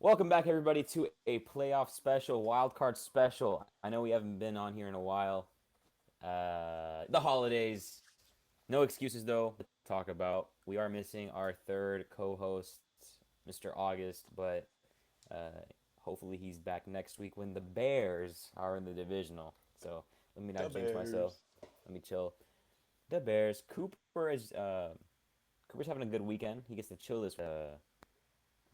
Welcome back, everybody, to a playoff special, wild card special. I know we haven't been on here in a while. The holidays. No excuses, though, to talk about. We are missing our third co host, Mr. August, but hopefully he's back next week when the Bears are in the divisional. So let me The not jinx myself. Bears. Let me chill. The Bears. Cooper's having a good weekend. He gets to chill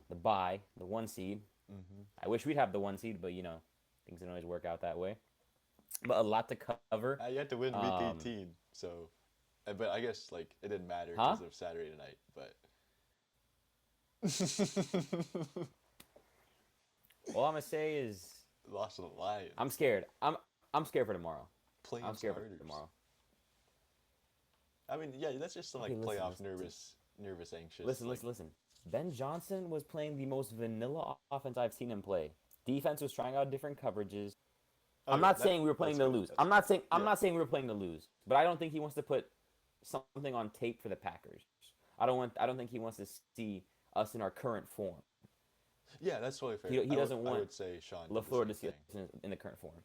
the bye, the one seed. hmm I wish we'd have the one seed, but things don't always work out that way. But a lot to cover. You had to win week Um, 18, so. But I guess like it didn't matter huh? because of Saturday night. But All I'm gonna say is lost to the I'm Lions. scared. I'm scared for tomorrow. Playing I'm scared for starters. tomorrow. I mean, yeah, that's just some Okay, like listen, playoff listen, nervous, anxious. listen, Like, listen, listen. Ben Johnson was playing the most vanilla offense I've seen him play. Defense was trying out different coverages. oh I'm yeah, not saying we were playing that's to good. lose. That's I'm good. not saying I'm Yeah, not saying we were playing to lose. But I don't think he wants to put something on tape for the Packers. I don't think he wants to see us in our current form. yeah, that's totally fair. He doesn't I want would say Sean did the LaFleur same to see us thing. in the current form.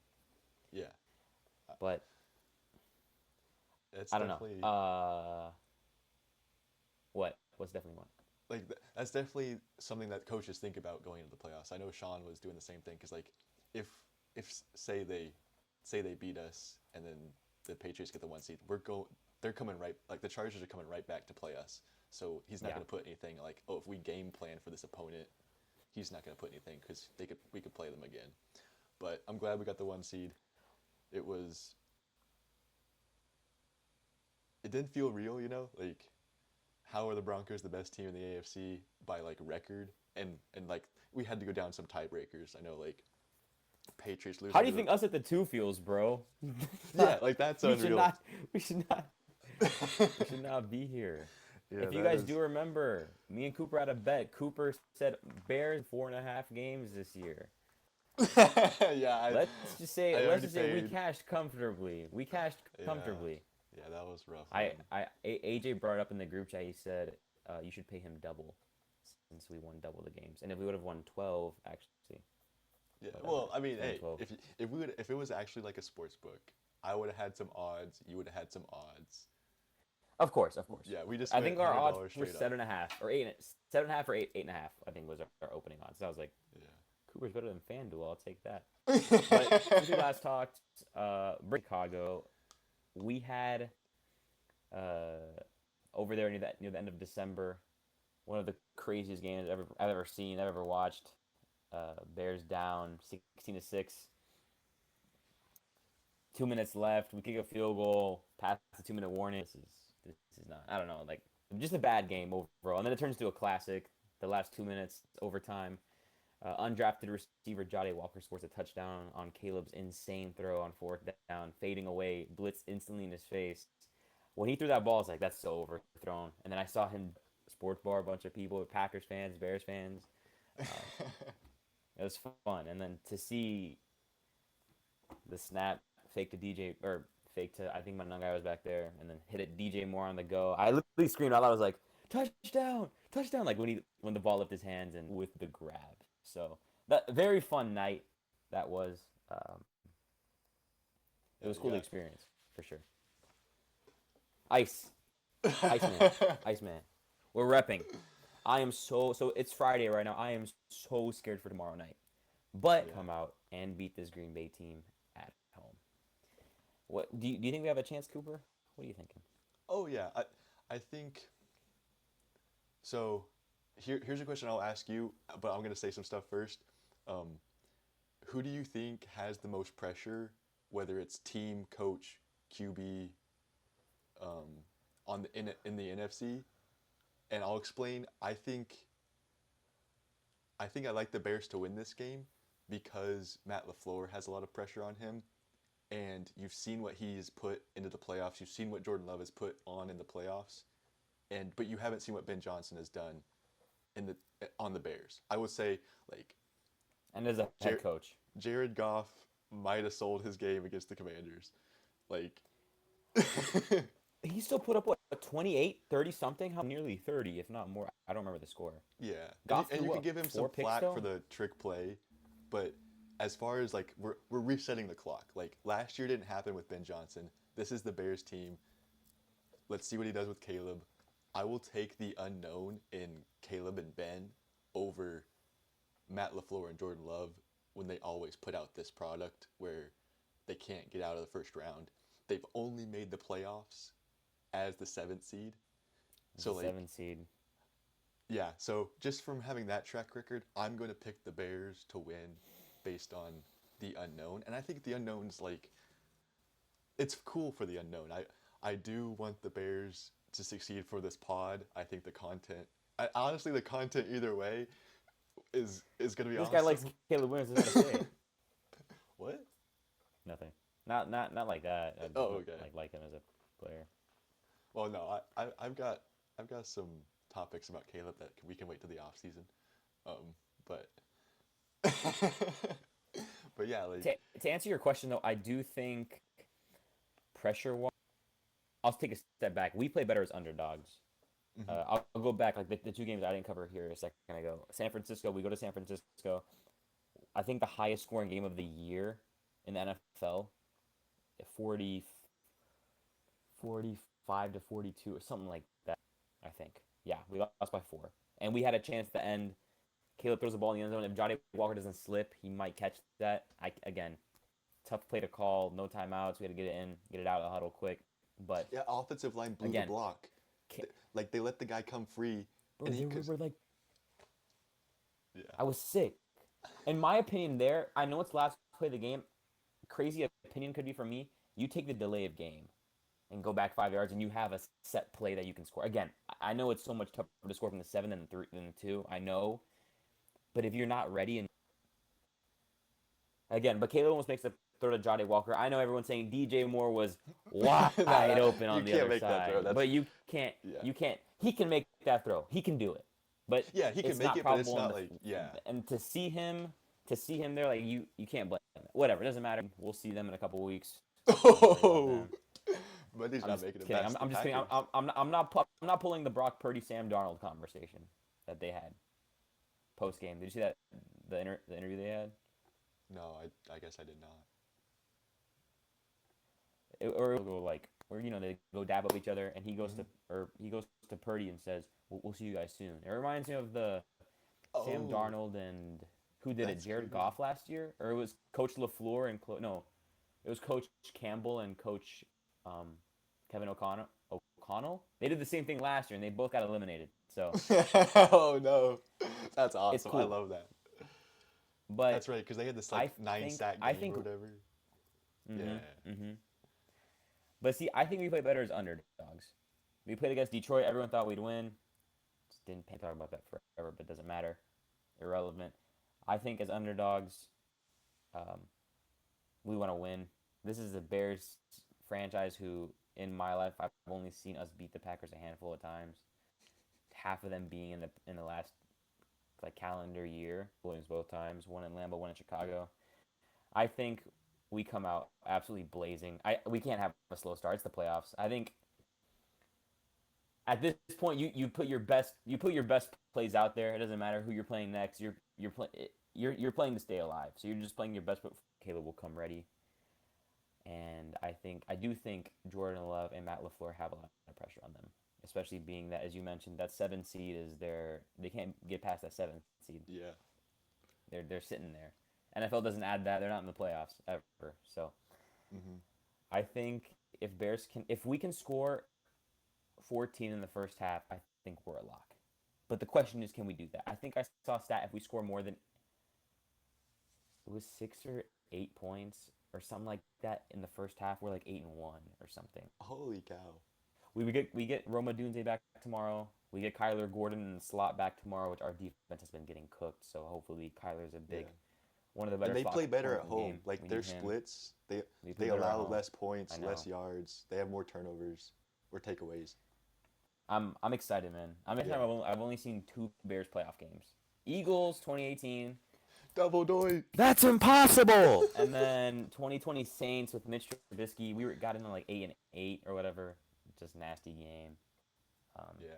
Yeah, uh, But it's I don't know. definitely What's definitely one? like that's definitely something that coaches think about going into the playoffs. I know Sean was doing the same thing because like if say they beat us and then the Patriots get the one seed, they're coming right like the Chargers are coming right back to play us. So he's not Yeah. going to put anything like if we game plan for this opponent, he's not going to put anything because we could play them again. But I'm glad we got the one seed. It was it didn't feel real, like how are the Broncos the best team in the AFC by like record? And like we had to go down some tiebreakers. I know like Patriots How losing do to you the think us at the two feels, bro? yeah, like that's we should unreal. not. We should not. We should not be here. Yeah, If you that guys do is. remember, me and Cooper had a bet. Cooper said Bears 4.5 games this year. Yeah, I Let's already just say we paid. cashed comfortably. We cashed Yeah, comfortably. yeah, that was rough, man. AJ brought it up in the group chat. He said you should pay him double since we won double the games. And if we would have won 12, actually, Yeah, whatever. well, I mean, We won hey, 12. if it was actually like a sports book, I would have had some odds. You would have had some odds. Of course, of course. Yeah, we just I went think our odds $100 were straight up. 7.5 or 7.5 or 8.5. I think was our opening odds. So I was like, Cooper's better than FanDuel. I'll take that. But since we Yeah. last talked, Chicago, we had uh, over there near the end of December, one of the craziest games I've ever seen, I've ever watched. Bears down 16-6. 2 minutes left. We kick a field goal past the 2 minute warning. This is not. I don't know. Like just a bad game overall, and then it turns into a classic. The last 2 minutes overtime. Undrafted receiver Jade Walker scores a touchdown on Caleb's insane throw on fourth down, fading away, blitz instantly in his face. When he threw that ball, I was like, that's so overthrown. And then I saw him sports bar a bunch of people, Packers fans, Bears fans. Um, it was fun. And then to see the snap fake to DJ or fake to I think my young guy was back there, and then hit it DJ Moore on the go. I literally screamed out loud. I was like, touchdown, touchdown! Like when the ball left his hands and with the grab. So that very fun night that was. It Yeah, was you cool to got. experience for sure. Ice, Iceman, Iceman. We're repping. I am so. It's Friday right now. I am so scared for tomorrow night. But Yeah. come out and beat this Green Bay team at home. What do you think we have a chance, Cooper? What are you thinking? Oh yeah. I think so. Here's a question I'll ask you, but I'm gonna say some stuff first. Um, who do you think has the most pressure, whether it's team, coach, QB, on in the NFC? And I'll explain. I think I like the Bears to win this game because Matt LaFleur has a lot of pressure on him, and you've seen what he's put into the playoffs. You've seen what Jordan Love has put on in the playoffs, and but you haven't seen what Ben Johnson has done in the on the Bears. I would say like And as a head Jar- coach, Jared Goff might have sold his game against the Commanders. Like he still put up what 28, 30 something, how nearly 30, if not more. I don't remember the score. Yeah, Goff and threw you can what give him some 4 picks flack for though. the trick play, but as far as like we're resetting the clock. Like last year didn't happen with Ben Johnson. This is the Bears team. Let's see what he does with Caleb. I will take the unknown in Caleb and Ben over Matt LaFleur and Jordan Love when they always put out this product where they can't get out of the first round. They've only made the playoffs as the seventh seed. It's a So like 7 seed. yeah, so just from having that track record, I'm going to pick the Bears to win based on the unknown. And I think the unknown's like it's cool for the unknown. I do want the Bears to succeed for this pod. I think the content honestly the content either way is going to be This guy awesome. likes Caleb Williams. I was gonna say What? nothing. Not like that. I just Oh, okay. like him as a player. Well, no, I've got some topics about Caleb that we can wait to the off season. But but yeah, like To answer your question though, I do think pressure. I'll take a step back. We play better as underdogs. mhm. I'll go back like the 2 games I didn't cover here a second ago. San Francisco. We go to San Francisco. I think the highest scoring game of the year in the NFL, 40, 45 to 42 or something like that. I think. Yeah, we lost by 4, and we had a chance to end. Caleb throws the ball in the end zone. If Johnny Walker doesn't slip, he might catch that. Again, tough play to call. No timeouts. We had to get it in, get it out of the huddle quick. But Yeah, offensive line blew the again, block. Like they let the guy come free, bro, and they he were, could. were like, Yeah. I was sick. In my opinion, there, I know it's last play of the game. Crazy opinion could be from me. You take the delay of game and go back 5 yards, and you have a set play that you can score. Again, I know it's so much tougher to score from the 7 than the 2. I know, but if you're not ready, and again, but Caleb almost makes the throw to Johnny Walker. I know everyone's saying DJ Moore was wide Nah, open you on the can't other make that throw. side, That's but you can't. yeah. You can't. He can make that throw. He can do it, but Yeah, he can it's make not it, but it's probable. not like yeah. And to see him there, like you can't blame him. Whatever, it doesn't matter. We'll see them in a couple weeks. Don't worry about Oh, them. but he's I'm not just making it kidding. past the I'm just kidding. package. I'm not pulling the Brock Purdy Sam Darnold conversation that they had post game. Did you see that the interview they had? No, I guess I did not. Or it'll go like, or they go dab up each other, and Mhm. he goes to Purdy and says, "We'll see you guys soon." It reminds me of the Sam Oh, Darnold and who did it? that's Jared crazy. Goff last year, or it was Coach LaFleur and no, it was Coach Campbell and Coach um, Kevin O'Connell. They did the same thing last year, and they both got eliminated. So Oh no, that's it's awesome. I cool, love that. but That's right, because they had this I like nine think sack I game or think. whatever. Mm-hmm, Yeah. mm-hmm. But see, I think we play better as underdogs. We played against Detroit. Everyone thought we'd win. Just didn't talk about that forever, but it doesn't matter. Irrelevant. I think as underdogs, um, we want to win. This is the Bears franchise who, in my life, I've only seen us beat the Packers a handful of times. Half of them being in the last like calendar year. Williams both times. One in Lambeau, one in Chicago. I think we come out absolutely blazing. We can't have a slow start. It's the playoffs. I think at this point you put your best plays out there. It doesn't matter who you're playing next. You're playing to stay alive. So you're just playing your best. But Caleb will come ready, and I do think Jordan Love and Matt LaFleur have a lot of pressure on them, especially being that, as you mentioned, that 7 seed is they can't get past that 7 seed. Yeah. They're sitting there. NFL doesn't add that. They're not in the playoffs ever. So Hmm. I think if we can score 14 in the first half, I think we're a lock. But the question is, can we do that? I think I saw a stat if we score more than it was 6 or 8 points or something like that in the first half, we're like 8-1 or something. Holy cow. We get Roma Dunze back tomorrow. We get Kyler Gordon in the slot back tomorrow, which our defense has been getting cooked. So hopefully Kyler's a big Yeah. one of the And better they slot play better corners at in the home. game. Like We their need him. splits, We play they better at allow home. less points, I less know. yards. They have more turnovers or takeaways. I'm excited, man. I'm excited. Yeah. I've only seen 2 Bears playoff games. Eagles 2018. Double doink. That's impossible. And then 2020 Saints with Mitch Trubisky. We got in like 8-8 or whatever. just nasty game. Um, Yeah.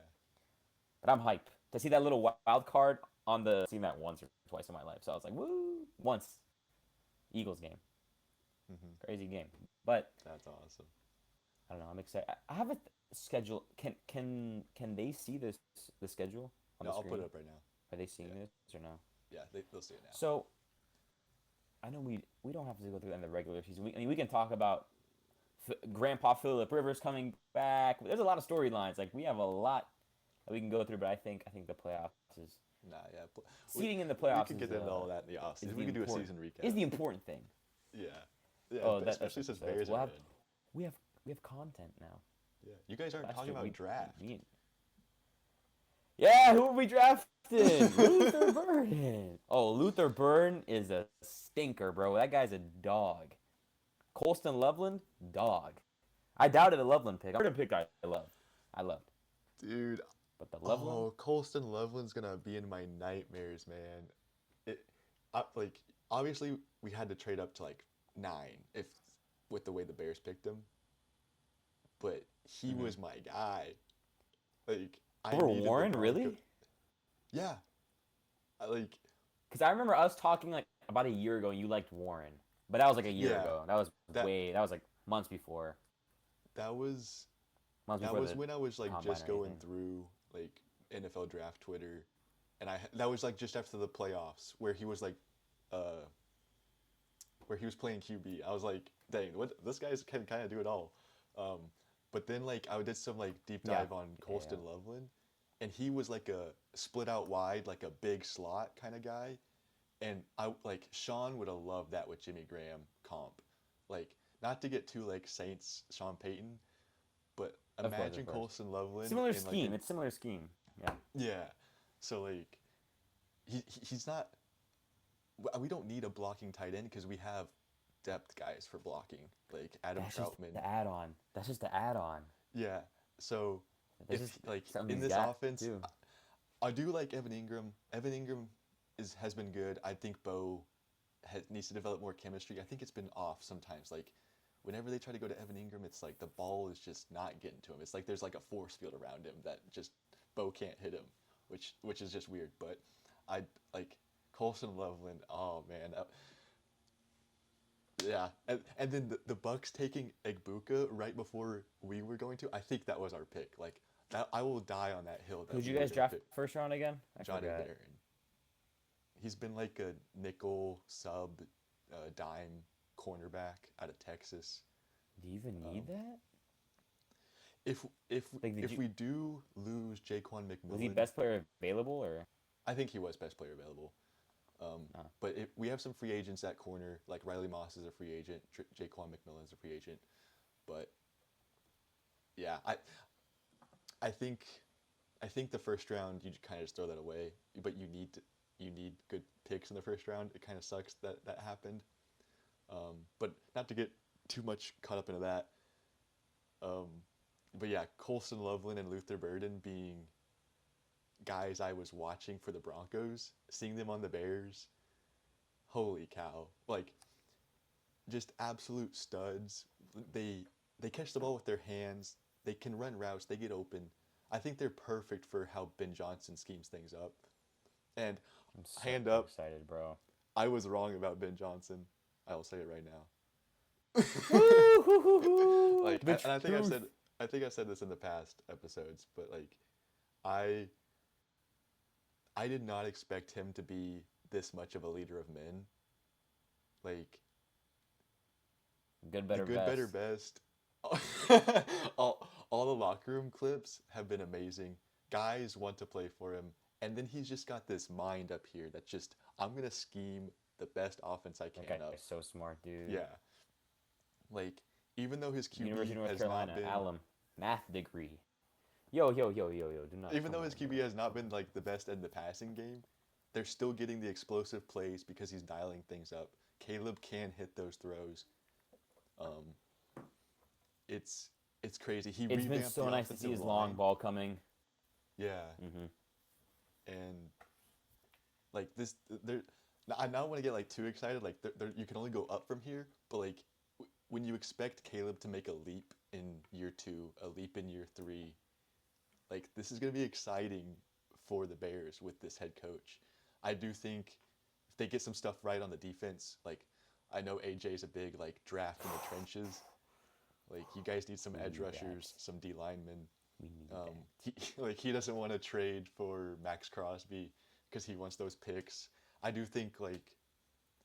but I'm hyped to see that little wild card on the. I've seen that once or twice in my life, so I was like, woo! Once Eagles game, Hmm. crazy game. But That's awesome. I don't know. I'm excited. I have a schedule. Can they see the schedule on No, the I'll put it screen? up right now. Are they seeing Yeah. this or no? Yeah, they'll see it now. So I know we don't have to go through in the regular season. I mean, we can talk about Grandpa Philip Rivers coming back. There's a lot of storylines. Like we have a lot that we can go through, but I think the playoffs is Nah, yeah. We seeding in the we playoffs could get into all that in the is offseason. the We could do a important season is recap. the important thing. Yeah. Yeah, Oh, that's especially what since this is. Bears are in. We have we have content now. Yeah. You guys aren't Last talking year about draft. we yeah, who are we drafting? Luther Burden. Oh, Luther Burden is a stinker, bro. That guy's a dog. Colston Loveland, dog. I doubted the Loveland pick. I'm gonna pick I loved. I loved. Dude, But the Loveland, oh, Colston Loveland's gonna be in my nightmares, man. It, like, obviously we had to trade up to like 9 if with the way the Bears picked him, but he mm-hmm. was my guy. Like, I Over needed the Warren, Bronco. really? Yeah, like, Because I remember us talking like about a year ago. And you liked Warren, but that was like a year yeah, ago. That was that way. That was like months before. that was Months that before was the when I was like combine just or going anything. through like NFL draft Twitter, and that was like just after the playoffs where he was like, uh, where he was playing QB. I was like, dang, what this guy can kind of do it all. Um, but then like I did some like deep Yeah, dive on yeah, yeah. Colston Loveland, and he was like a split out wide, like a big slot kind of guy. And I like Sean would have loved that with Jimmy Graham comp. Like, not to get too like Saints Sean Payton, but Of course, imagine of course. Colston Loveland Similar in like scheme. an It's similar scheme. Yeah. yeah. So like he's not. We don't need a blocking tight end because we have depth guys for blocking, like Adam That's just Troutman. the add-on. That's just the add-on. Yeah. So That's if just like something in he's this got offense, too. I do like Evan Ingram. Evan Ingram has been good. I think Bo needs to develop more chemistry. I think it's been off sometimes. Like whenever they try to go to Evan Ingram, it's like the ball is just not getting to him. It's like there's like a force field around him that just Bo can't hit him, which is just weird. But I like Colson Loveland. Oh man, yeah. And then the Bucks taking Egbuka right before we were going to. I think that was our pick. Like that, I will die on that hill that Who'd we you were guys gonna draft pick first round again? I Johnny forgot. Barron. He's been like a nickel sub dime cornerback out of Texas. Do you even Um, need that? if if Like, did if you? we do lose Jaquan Was he McMillan, best player available or? I think he was best player available. But we have some free agents at corner, like Riley Moss is a free agent, Jaquan McMillan is a free agent. But yeah, I think I think the first round you kind of just throw that away. But you need good picks in the first round. It kind of sucks that that happened. But not to get too much caught up into that. Um, but yeah, Colson Loveland and Luther Burden being guys I was watching for the Broncos, seeing them on the Bears, holy cow! Like just absolute studs. They they catch the ball with their hands. They can run routes. They get open. I think they're perfect for how Ben Johnson schemes things up. And I'm so hand up, excited, bro. I was wrong about Ben Johnson. I will say it right now. Woo! Like, The and truth. I think I've said this in the past episodes, but like, I I did not expect him to be this much of a leader of men. Like Good, the better, good, better, best. best. All the locker room clips have been amazing. Guys want to play for him, and then he's just got this mind up here that just I'm gonna scheme the best offense I That can up. guy's so smart, dude. Yeah, like even though his University QB of North has not Carolina, been alum, math degree. Yo, yo, yo, yo, yo. Do not. even Come though his on, bro. QB has not Come been like the best in the passing game, they're still getting the explosive plays because he's dialing things up. Caleb can hit those throws. Um, it's crazy. He It's been revamped so the nice to see offensive his long line. ball coming. Yeah, Mm-hmm. and like this, there. I now want to get like too excited. Like you can only go up from here, but like when you expect Caleb to make a leap in year 2, a leap in year 3. Like this is going to be exciting for the Bears with this head coach. I do think if they get some stuff right on the defense, like I know AJ's a big like draft in the trenches. Like you guys need some We edge need that. rushers, some D linemen. We need Um, that. he doesn't want to trade for Max Crosby because he wants those picks. I do think like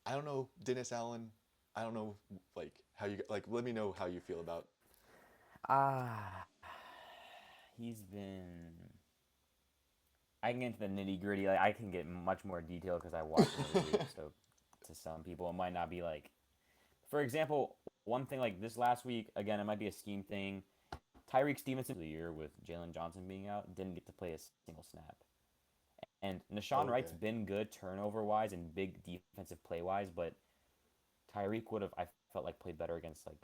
I don't know Dennis Allen. I don't know like how you like. Let me know how you feel about. Ah, he's been. I can get into the nitty gritty. Like I can get much more detail because I watch him every week. So to some people, it might not be like. For example, one thing like this last week, again, it might be a scheme thing. Tyreek Stevenson, the year with Jalen Johnson being out, didn't get to play a single snap. And Oh, Nashawn Wright's okay. been good turnover wise and big defensive play wise, but Tyreek would have I felt like played better against like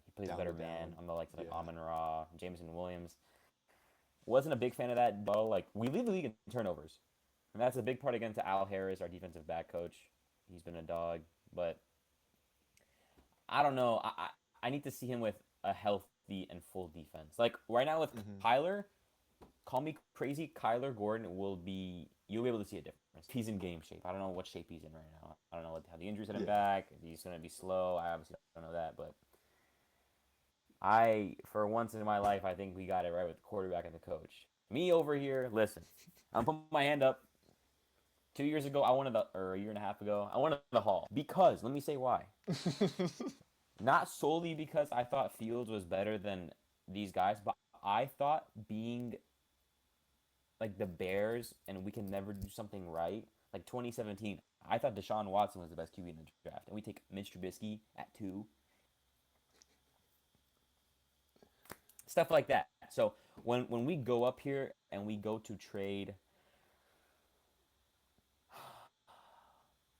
he plays Down to better man down. on the likes of like Yeah. Amon Ra, Jameson Williams. Wasn't a big fan of that. Though. Like we lead the league in turnovers, and that's a big part again to Al Harris, our defensive back coach. He's been a dog, but I don't know. I need to see him with a healthy and full defense. Like right now with Mm-hmm. Kyler, call me crazy, Kyler Gordon will be you'll be able to see a difference. He's in game shape. I don't know what shape he's in right now. I don't know how the injuries hit him Yeah. back. If he's gonna be slow. I obviously don't know that, but I for once in my life I think we got it right with the quarterback and the coach. Me over here, listen. I'm putting my hand up. 2 years ago, I wanted the, or a year and a half ago, I wanted the Hall because let me say why. Not solely because I thought Fields was better than these guys, but I thought being like the Bears and we can never do something right. Like 2017, I thought Deshaun Watson was the best QB in the draft, and we take Mitch Trubisky at 2, stuff like that. So when we go up here and we go to trade,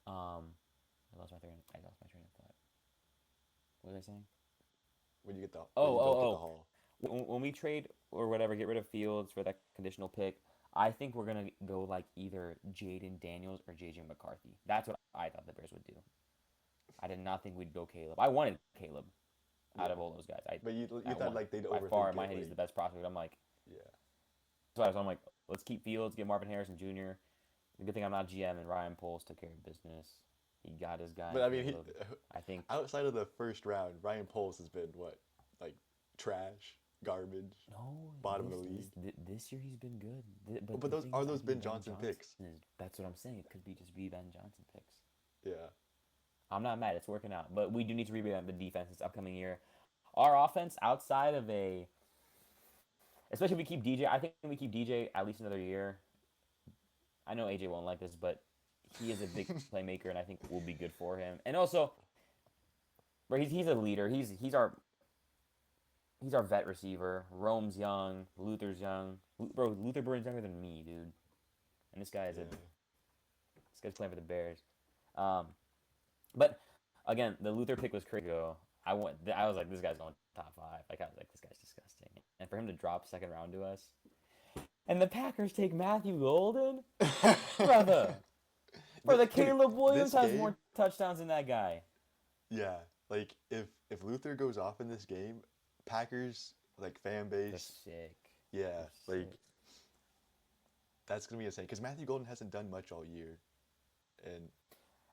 I lost my train of thought. What was I saying? when you get the Oh, when you don't get the oh, haul. oh. When we trade or whatever, get rid of Fields for that conditional pick. I think we're gonna go like either Jaden Daniels or JJ McCarthy. That's what I thought the Bears would do. I did not think we'd go Caleb. I wanted Caleb out Yeah. of all those guys. But you I thought want like they'd by far overthink in my it, head he's like the best prospect. I'm like, yeah. so I'm like, let's keep Fields, get Marvin Harrison Jr. The good thing I'm not GM and Ryan Poles took care of business. He got his guy But in I mean, Caleb. I think outside of the first round, Ryan Poles has been what, like trash, garbage, no, bottom of the league. this year he's been good. But But the those thing are is, I those think Ben Ben Johnson Johnson picks. is. That's what I'm saying. It could be just be Ben Johnson picks. Yeah. I'm not mad. It's working out. But we do need to revamp the defense this upcoming year. Our offense, outside of especially if we keep DJ, I think we keep DJ at least another year. I know AJ won't like this, but he is a big playmaker, and I think will be good for him. And also, bro, he's a leader. He's our vet receiver. Rome's young. Luther's young. Bro, Luther Burden's younger than me, dude. And Yeah. this guy's playing for the Bears. Um, but again, the Luther pick was crazy. I was like, this guy's going top 5. Like I was like, this guy's disgusting. And for him to drop second round to us, and the Packers take Matthew Golden, brother. Brother, Dude, Caleb Williams this has game, more touchdowns than that guy. yeah. Like if Luther goes off in this game, Packers like fan They're base, sick. yeah, They're like sick. that's gonna be insane. Because Matthew Golden hasn't done much all year, and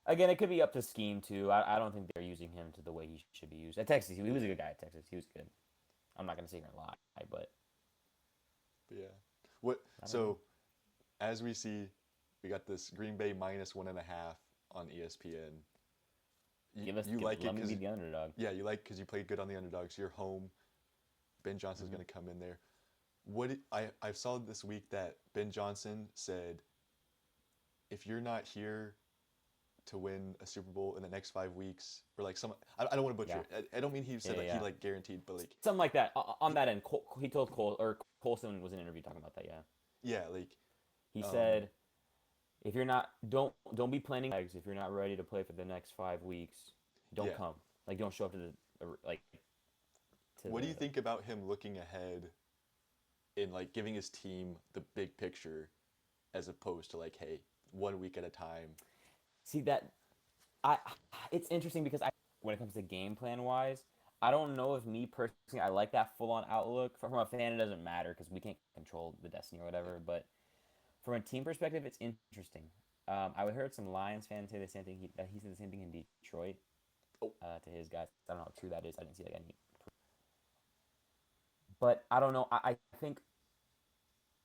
Again, it could be up to scheme too. I don't think they're using him to the way he should be used. At Texas, he was a good guy at Texas. He was good. I'm not gonna sit here and lie, but but yeah. What I don't know. so as we see, we got this Green Bay -1.5 on ESPN. You like it Let me because be the underdog. yeah, you like because you played good on the underdogs. You're home. Ben Johnson's Mm-hmm. going to come in there. I saw this week that Ben Johnson said, if you're not here to win a Super Bowl in the next 5 weeks, or like I don't want to butcher Yeah, it. I don't mean he yeah, said yeah, like he yeah. like guaranteed, but like Something like that. On that end, he told Colson was in an interview talking about that. Yeah, yeah, like he um said if you're not don't be planning legs if you're not ready to play for the next 5 weeks. Don't yeah. come. Like don't show up to like to What do you the. think about him looking ahead and like giving his team the big picture as opposed to like, hey, 1 week at a time? See that I it's interesting because I when it comes to game plan wise, I don't know if me personally I like that full on outlook. From a fan, it doesn't matter because we can't control the destiny or Yeah. whatever. But from a team perspective, it's interesting. I heard some Lions fans say the same thing. He said the same thing in Detroit Oh, to his guys. I don't know how true that is. I didn't see like any, but I don't know. I think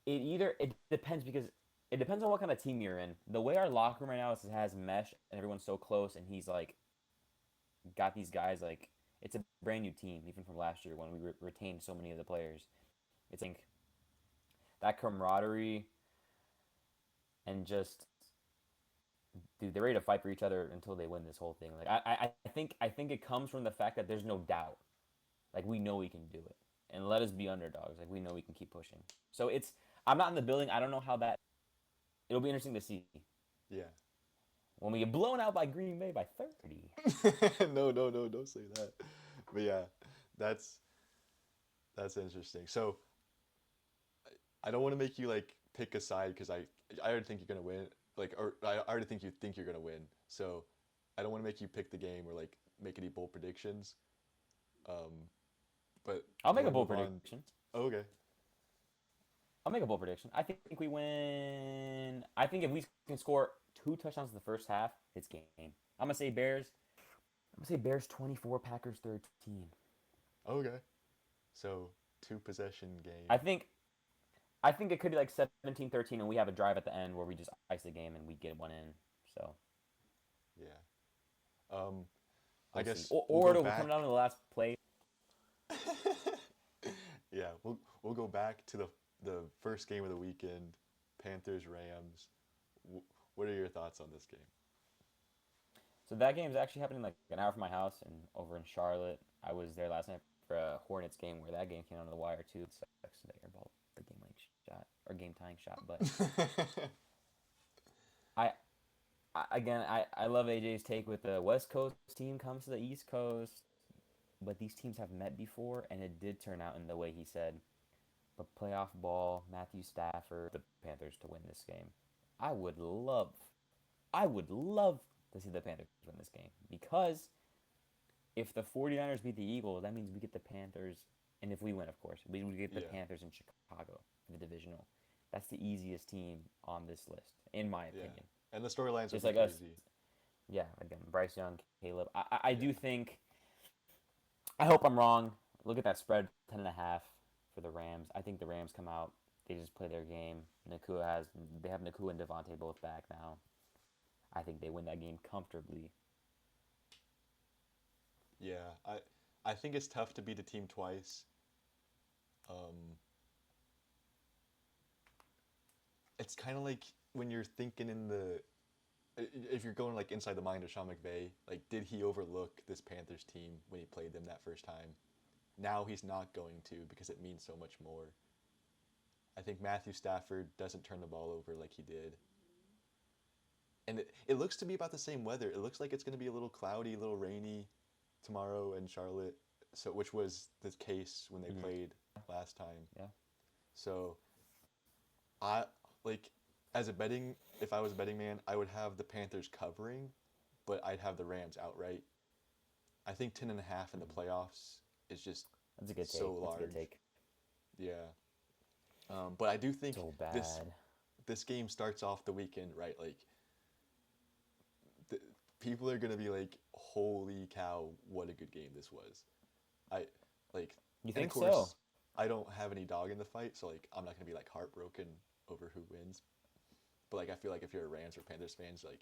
it depends because it depends on what kind of team you're in. The way our locker room right now has mesh and everyone's so close, and he's like got these guys like it's a brand new team even from last year when we retained so many of the players. It's like that camaraderie and just dude, they're ready to fight for each other until they win this whole thing. Like I think it comes from the fact that there's no doubt. Like we know we can do it, and let us be underdogs. Like we know we can keep pushing. So it's I'm not in the building. I don't know how that. It'll be interesting to see yeah. when we get blown out by Green Bay by 30. No, no, no, don't say that. But yeah, that's that's interesting. So I don't want to make you like pick a side because I already think you're gonna win. Like, or I already think you're gonna win. So I don't want to make you pick the game or like make any bold predictions. Um, but I'll do you make a want to bold move on? prediction. Oh, okay. I'll make a bold prediction. I think we win. I think if we can score 2 touchdowns in the first half, it's game. I'm gonna say Bears. I'm gonna say Bears 24, Packers 13. Okay. So two possession game. I think I think it could be like 17-13, and we have a drive at the end where we just ice the game and we get one in. So Yeah. Um, I we'll see. guess we'll Or go it'll come down back. to the last play. Yeah, we'll go back to the first game of the weekend, Panthers Rams. What are your thoughts on this game? So that game is actually happening like an hour from my house and over in Charlotte. I was there last night for a Hornets game where that game came down to the wire too. It sucks the airball, the game winning shot or game tying shot. But I, I love AJ's take with the West Coast team comes to the East Coast, but these teams have met before, and it did turn out in the way he said. But playoff ball, Matthew Stafford, the Panthers to win this game. I would love, I would love to see the Panthers win this game because if the 49ers beat the Eagles, that means we get the Panthers, and if we win, of course, we would get the Yeah, Panthers in Chicago for the divisional. That's the easiest team on this list, in my yeah. opinion. And the storylines would Just be like us, crazy. yeah. Again, Bryce Young, Caleb. I Yeah, do think. I hope I'm wrong. Look at that spread, 10.5 for the Rams. I think the Rams come out. They just play their game. They have Nakua and Devontae both back now. I think they win that game comfortably. yeah. I think it's tough to beat a team twice. Um, it's kind of like when you're thinking in the if you're going like inside the mind of Sean McVay, like did he overlook this Panthers team when he played them that first time? Now he's not going to because it means so much more. I think Matthew Stafford doesn't turn the ball over like he did. And it looks to be about the same weather. It looks like it's going to be a little cloudy, a little rainy tomorrow in Charlotte. So which was the case when they Mm-hmm. played last time. Yeah. So I like as a betting if I was a betting man, I would have the Panthers covering, but I'd have the Rams outright. I think 10.5 in the Mm-hmm. playoffs is just That's a good so take. That's a good large. take. Yeah. But I do think So this bad. this game starts off the weekend right. Like the, people are gonna be like, "Holy cow, what a good game this was!" I like, You and of think so? course, I don't have any dog in the fight, so like, I'm not gonna be like heartbroken over who wins. But like, I feel like if you're a Rams or Panthers fans, like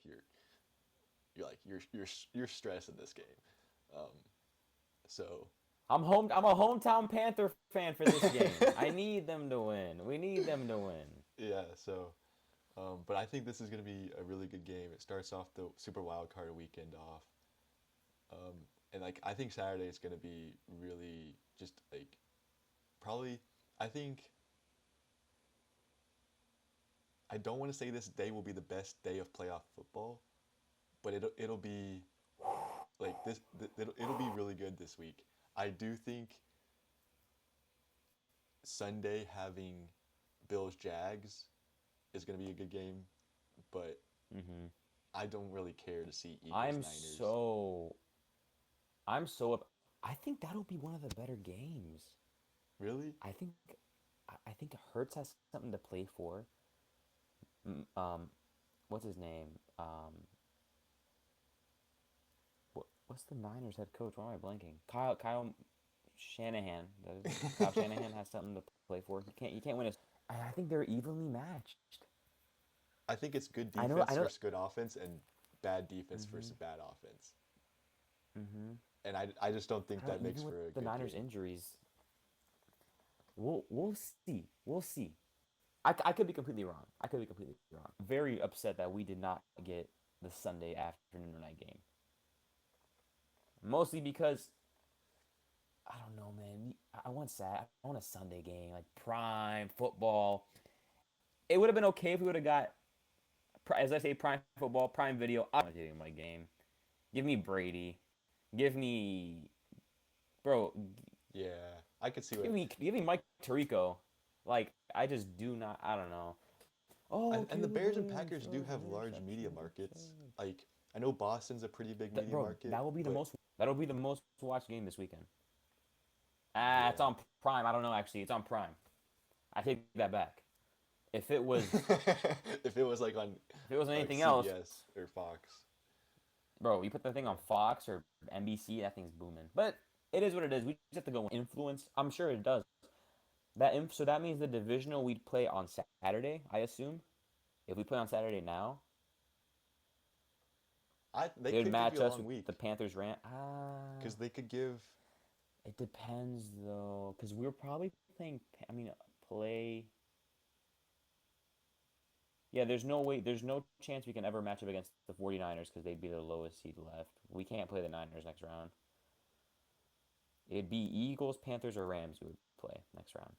you're stressed in this game. Um, so I'm a hometown Panther fan for this game. I need them to win. We need them to win. yeah, so but I think this is going to be a really good game. It starts off the Super Wild Card weekend off, um, and like I think Saturday is going to be really just like probably. I think I don't want to say this day will be the best day of playoff football, but it'll be like it'll be really good this week. I do think Sunday having Bills Jags is going to be a good game, but Mm-hmm. I don't really care to see Eagles I'm Niners. so I'm so up. I think that'll be one of the better games. Really? I think I think Hurts has something to play for. What's his name? What's the Niners head coach? Why am I blanking? Kyle Shanahan. Kyle Shanahan has something to play for. You can't win. I think they're evenly matched. I think it's good I defense know. versus good offense and bad defense versus Mhm. bad offense. Mhm. And I just don't think I don't that know. makes Even with for a the good Niners game. injuries, we'll see. We'll see. I could be completely wrong. I could be completely wrong. Very upset that we did not get the Sunday afternoon or night game. Mostly because I don't know, man. I want a Sunday game, like prime football. It would have been okay if we would have got, as I say, prime football, prime video. I want to do my game. Give me Brady. Give me, bro. Yeah, I could see what. Give me Mike Tirico. Like I just do not. I don't know. Oh, And the Caleb Bears and Williams Packers do throws have an large interception. media Good markets. save. Like I know Boston's a pretty big media Bro, market, that will be the but most. That'll be the most watched game this weekend. Ah, it's yeah. on Prime. I don't know. Actually, it's on Prime. I take that back. If it was, If it was like on if it was like anything else, CBS or Fox. bro, you put the thing on Fox or NBC, that thing's booming. But it is what it is. We just have to go influence. I'm sure it does. So that means the divisional we'd play on Saturday. I assume if we play on Saturday now, They it would could give match you a us long with week the Panthers rant. because they could give. It depends though, because we're probably playing. I mean, play. Yeah, there's no way, there's no chance we can ever match up against the 49ers because they'd be the lowest seed left. We can't play the Niners next round. It'd be Eagles, Panthers, or Rams we would play next round.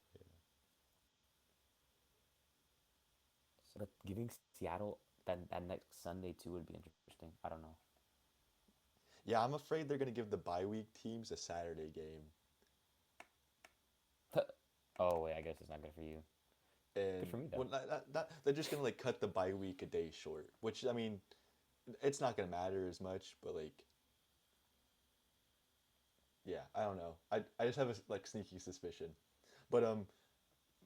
So, but giving Seattle that next Sunday too would be interesting. I don't know. Yeah, I'm afraid they're gonna give the bye week teams a Saturday game, Oh wait, I guess it's not good for you. and Good for me though. well, they're just gonna like cut the bye week a day short. Which I mean, it's not gonna matter as much, but like, yeah, I don't know. I just have a like sneaky suspicion. But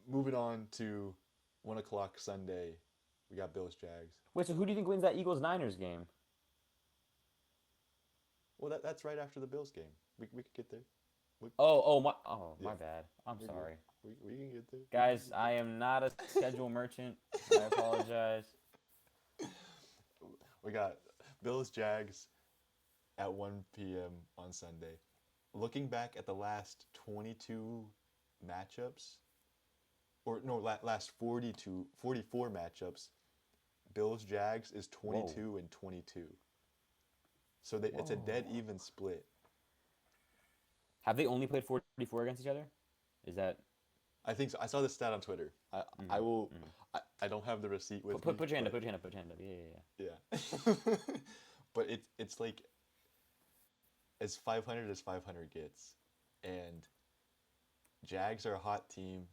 moving on to 1 o'clock Sunday, we got Bills Jags. Wait, so who do you think wins that Eagles Niners game? Well, that's right after the Bills game. We could get there. We, Oh my yeah, bad. I'm you're good. sorry, We can get there. We can guys. I am not a schedule merchant. I get there. apologize. We got Bills Jags at 1 p.m. on Sunday. Looking back at the last 22 matchups, or no, last 44 matchups, Bills Jags is Whoa, 22 and 22. So it's a dead whoa. even split. Have they only played 44 against each other? Is that? I think so. I saw this stat on Twitter. I Mm-hmm, will. mm-hmm. I don't have the receipt with Put me, put your hand up. but Put your hand up. Put your hand up. Yeah, yeah, yeah. yeah. But it's like as 500 as 500 gets, and Jags are a hot team,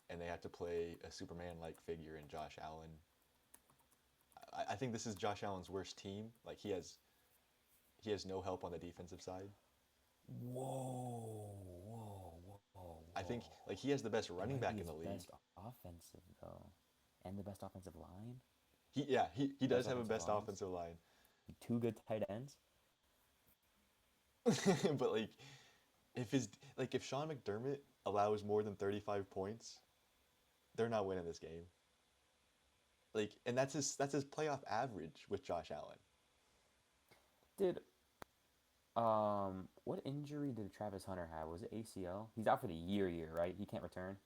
and they have to play a Superman-like figure in Josh Allen. I think this is Josh Allen's worst team. Like he has no help on the defensive side. Whoa, whoa, whoa, I think whoa. like he has the best It running might be back in his the league. best offensive though, and the best offensive line. He does Best have a offensive best lines. offensive line, Two good tight ends. but like if his like if Sean McDermott allows more than 35 points, they're not winning this game. Like, and that's his playoff average with Josh Allen. Did what injury did Travis Hunter have? Was it ACL? He's out for the year, right? He can't return.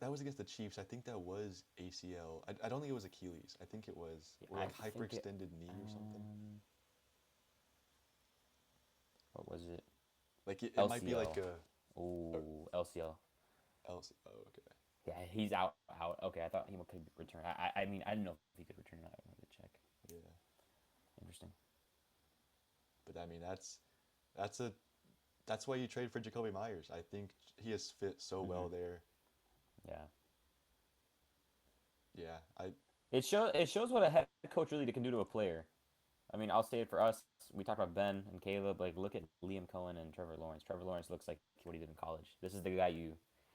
That was against the Chiefs? I think that was ACL. I don't think it was Achilles. I think it was Yeah, or I like think it. hyperextended knee or something. What was it? Like it might be like LCL. a Oh, LCL. else. Oh, okay. Yeah, he's out. Out. Okay, I thought he could return. I mean, I didn't know if he could return. I wanted to check. Yeah, Interesting. but I mean that's a that's why you trade for Jacoby Myers. I think he has fit so Mm-hmm. well there. Yeah. Yeah, I It shows what a head coach really can do to a player. I mean, I'll say it for us. We talked about Ben and Caleb. Like, look at Liam Cohen and Trevor Lawrence. Trevor Lawrence looks like what he did in college. This is the guy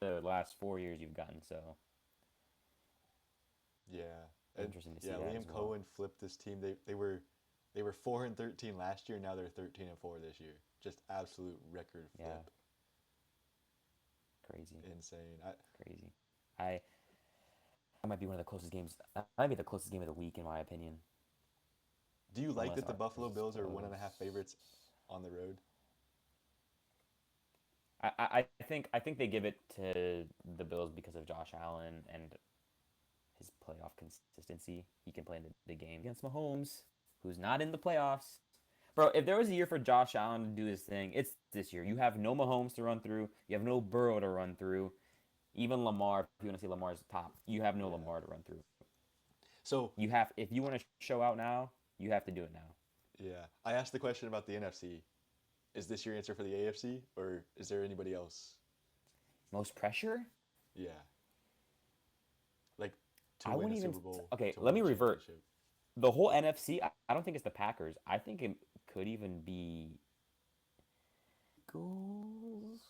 the last 4 years you've gotten. So Yeah, and interesting to see yeah, that Liam as well. Cohen flipped this team. They were 4-13 last year. Now they're 13-4 this year. Just absolute record Yeah, flip. crazy, Insane. crazy. I That might be one of the closest games. That might be the closest game of the week in my opinion. Do you like Unless that the ours Buffalo is Bills are close. 1.5 favorites on the road? I think they give it to the Bills because of Josh Allen and his playoff consistency. He can play in the big game against Mahomes, who's not in the playoffs. Bro, if there was a year for Josh Allen to do his thing, it's this year. You have no Mahomes to run through. You have no Burrow to run through. Even Lamar, if you want to say Lamar's top, you have no Yeah. Lamar to run through. So You have, if you want to show out now, you have to do it now. yeah, I asked the question about the NFC. Is this your answer for the AFC, or is there anybody else? Most pressure? Yeah, like to I win a wouldn't even. Super Bowl, Okay, to let win a me revert. championship. The whole NFC, I don't think it's the Packers. I think it could even be Eagles.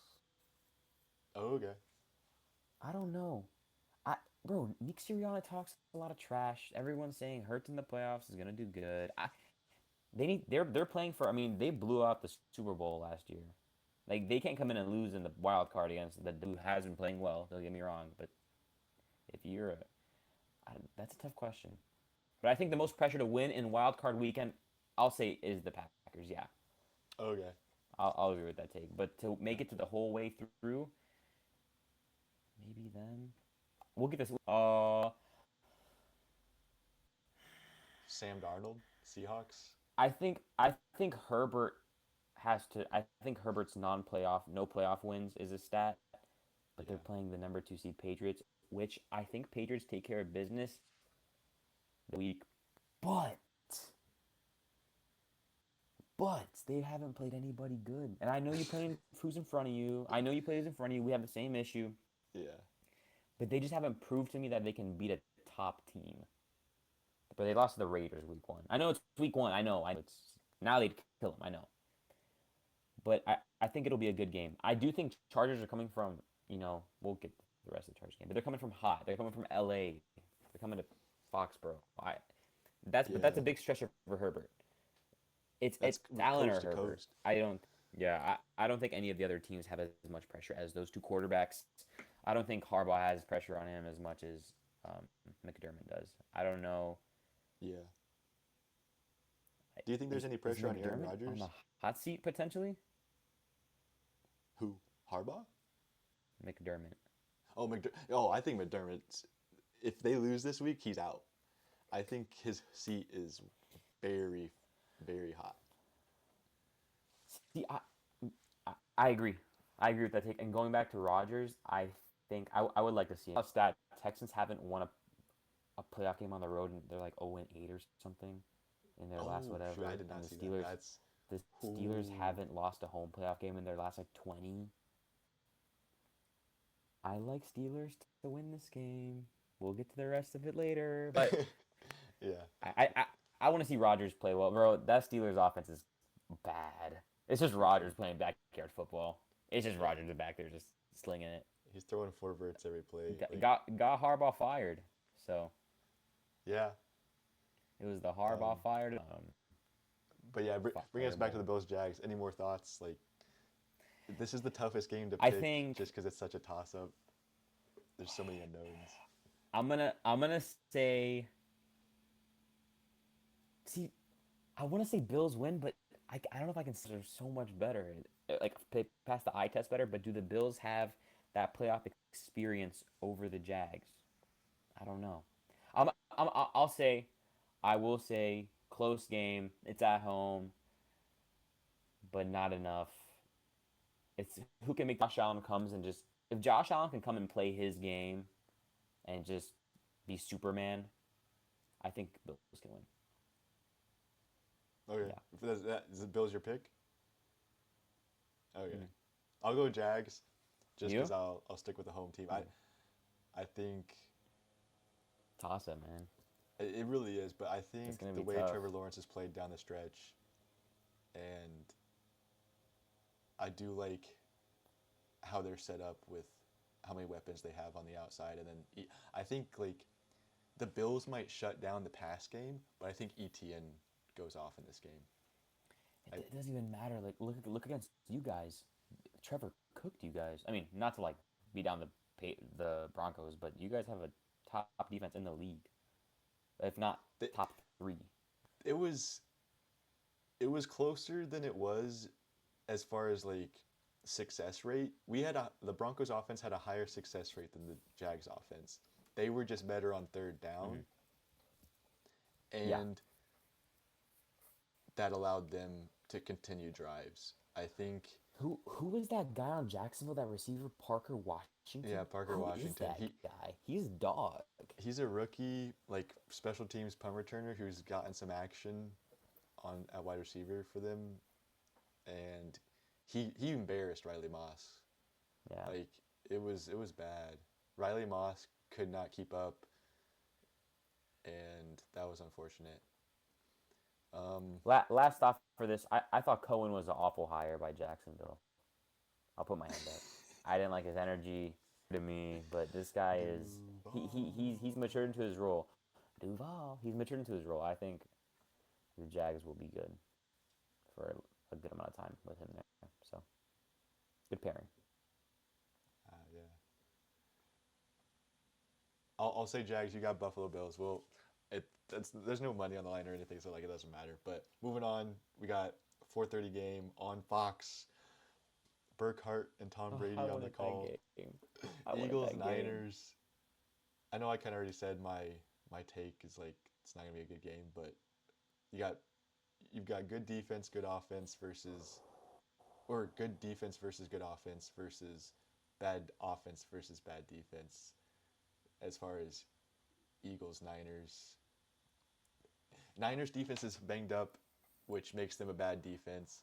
Oh, okay. I don't know. Bro, Nick Sirianni talks a lot of trash. Everyone's saying Hurts in the playoffs is gonna do good. They're playing for. I mean, they blew out the Super Bowl last year. Like they can't come in and lose in the wild card against the who has been playing well. Don't get me wrong, but if you're a, that's a tough question. But I think the most pressure to win in wild card weekend, I'll say, is the Packers. Yeah, Okay, I'll agree with that take. But to make it to gotcha. the whole way through, maybe them. We'll get this. Sam Darnold, Seahawks. I think Herbert has to. I think Herbert's non-playoff, no playoff wins is a stat. But they're Yeah, playing the number 2 seed Patriots, which I think Patriots take care of business the week. But they haven't played anybody good. And I know you playing who's in front of you. I know you play who's in front of you. We have the same issue. yeah, But they just haven't proved to me that they can beat a top team. But they lost to the Raiders week 1. I know it's week 1. I know. It's now they'd kill them. I know. But I think it'll be a good game. I do think Chargers are coming from, we'll get the rest of the Chargers game, but they're coming from hot. They're coming from LA. They're coming to Foxborough. But that's a yeah. big stretch for Herbert. It's That's Allen coast or to Herbert. coast. I don't. Yeah, I don't think any of the other teams have as much pressure as those two quarterbacks. I don't think Harbaugh has pressure on him as much as um, McDermott does. I don't know. Yeah. Do you think there's Is any is pressure on Aaron McDermott on Rodgers? the hot seat potentially? Who? Harbaugh? McDermott. Oh, I think McDermott's. If they lose this week, he's out. I think his seat is very, very hot. See, I agree. I agree with that take. And going back to Rodgers, I think I would like to see him. Stat Texans haven't won a playoff game on the road, and they're like 0-8 or something in their last Oh, shoot, I whatever. did And not the see that. Steelers, That's. the Steelers Ooh. haven't lost a home playoff game in their last like 20. I like Steelers to win this game. We'll get to the rest of it later, but Yeah. I want to see Rodgers play well, bro. That Steelers offense is bad. It's just Rodgers playing backyard football. It's just Yeah. Rodgers back there just slinging it. He's throwing four verts every play. Got Like, got Harbaugh fired, so yeah. it was the Um, Harbaugh fired. but yeah, bring us back to the Fireball. Bills Jags. Any more thoughts? Like, this is the toughest game to I pick think just because it's such a toss up. There's so many unknowns. I'm gonna say. See, I want to say Bills win, but I don't know if I can say they're so much better. Like pass the eye test better, but do the Bills have that playoff experience over the Jags? I don't know. I'm, I'll say, I will say, close game. It's at home, but not enough. It's who can make Josh Allen comes and just if Josh Allen can come and play his game and just be Superman, I think Bills can win. Okay. Yeah. Is the Bills your pick? Okay. Mm. I'll go Jags just because You? I'll stick with the home team. I Mm. I think Toss it, man. It really is, but I It's think gonna the be way tough. Trevor Lawrence has played down the stretch, and I do like how they're set up with how many weapons they have on the outside, and then I think like the Bills might shut down the pass game, but I think ETN goes off in this game. I, It doesn't even matter. Like look against you guys. Trevor cooked you guys. I mean, not to like be down the Broncos, but you guys have a top defense in the league, if not it, top three. it was it was closer than it was as far as like success rate. The Broncos offense had a higher success rate than the Jags offense. They were just better on third down, Hmm. Yeah. and that allowed them to continue drives. I think, Who was that guy on Jacksonville? That receiver Parker yeah, Washington. Parker Who is Washington. that guy? He's dog. He's a rookie, like special teams punt returner who's gotten some action on at wide receiver for them, and he embarrassed Riley Moss. Yeah. Like it was bad. Riley Moss could not keep up, and that was unfortunate. Last stop for this. I thought Cohen was an awful hire by Jacksonville. I'll put my hand up. I didn't like his energy to me, but this guy is he's Duval. matured into his role. Duval, he's matured into his role. I think the Jags will be good for a good amount of time with him there. So good pairing. Yeah. I'll say Jags. You got Buffalo Bills. Well, there's no money on the line or anything, so like it doesn't matter. But moving on, we got 4:30 game on Fox. Burkhart and Tom Oh, I Brady on the wanted that call. game. I wanted Eagles that game. Niners. I know I kind of already said my take is like it's not gonna be a good game, but you got you've got good defense, good offense versus or good defense versus good offense versus bad offense versus bad defense. As far as Eagles Niners, Niners defense is banged up, which makes them a bad defense.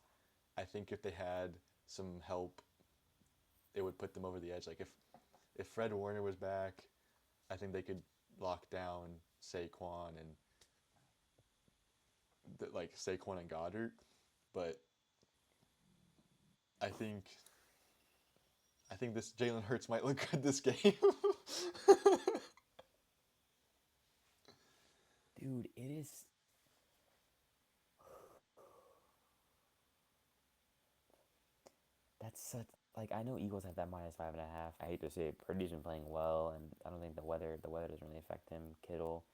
I think if they had some help, it would put them over the edge. Like if Fred Warner was back, I think they could lock down Saquon and like Saquon and Goddard. But I think I think this Jalen Hurts might look good this game. Dude, it is. That's such like I know Eagles have that -5.5. I hate to say it, Purdy's been playing well, and I don't think the weather doesn't really affect him. Kittle,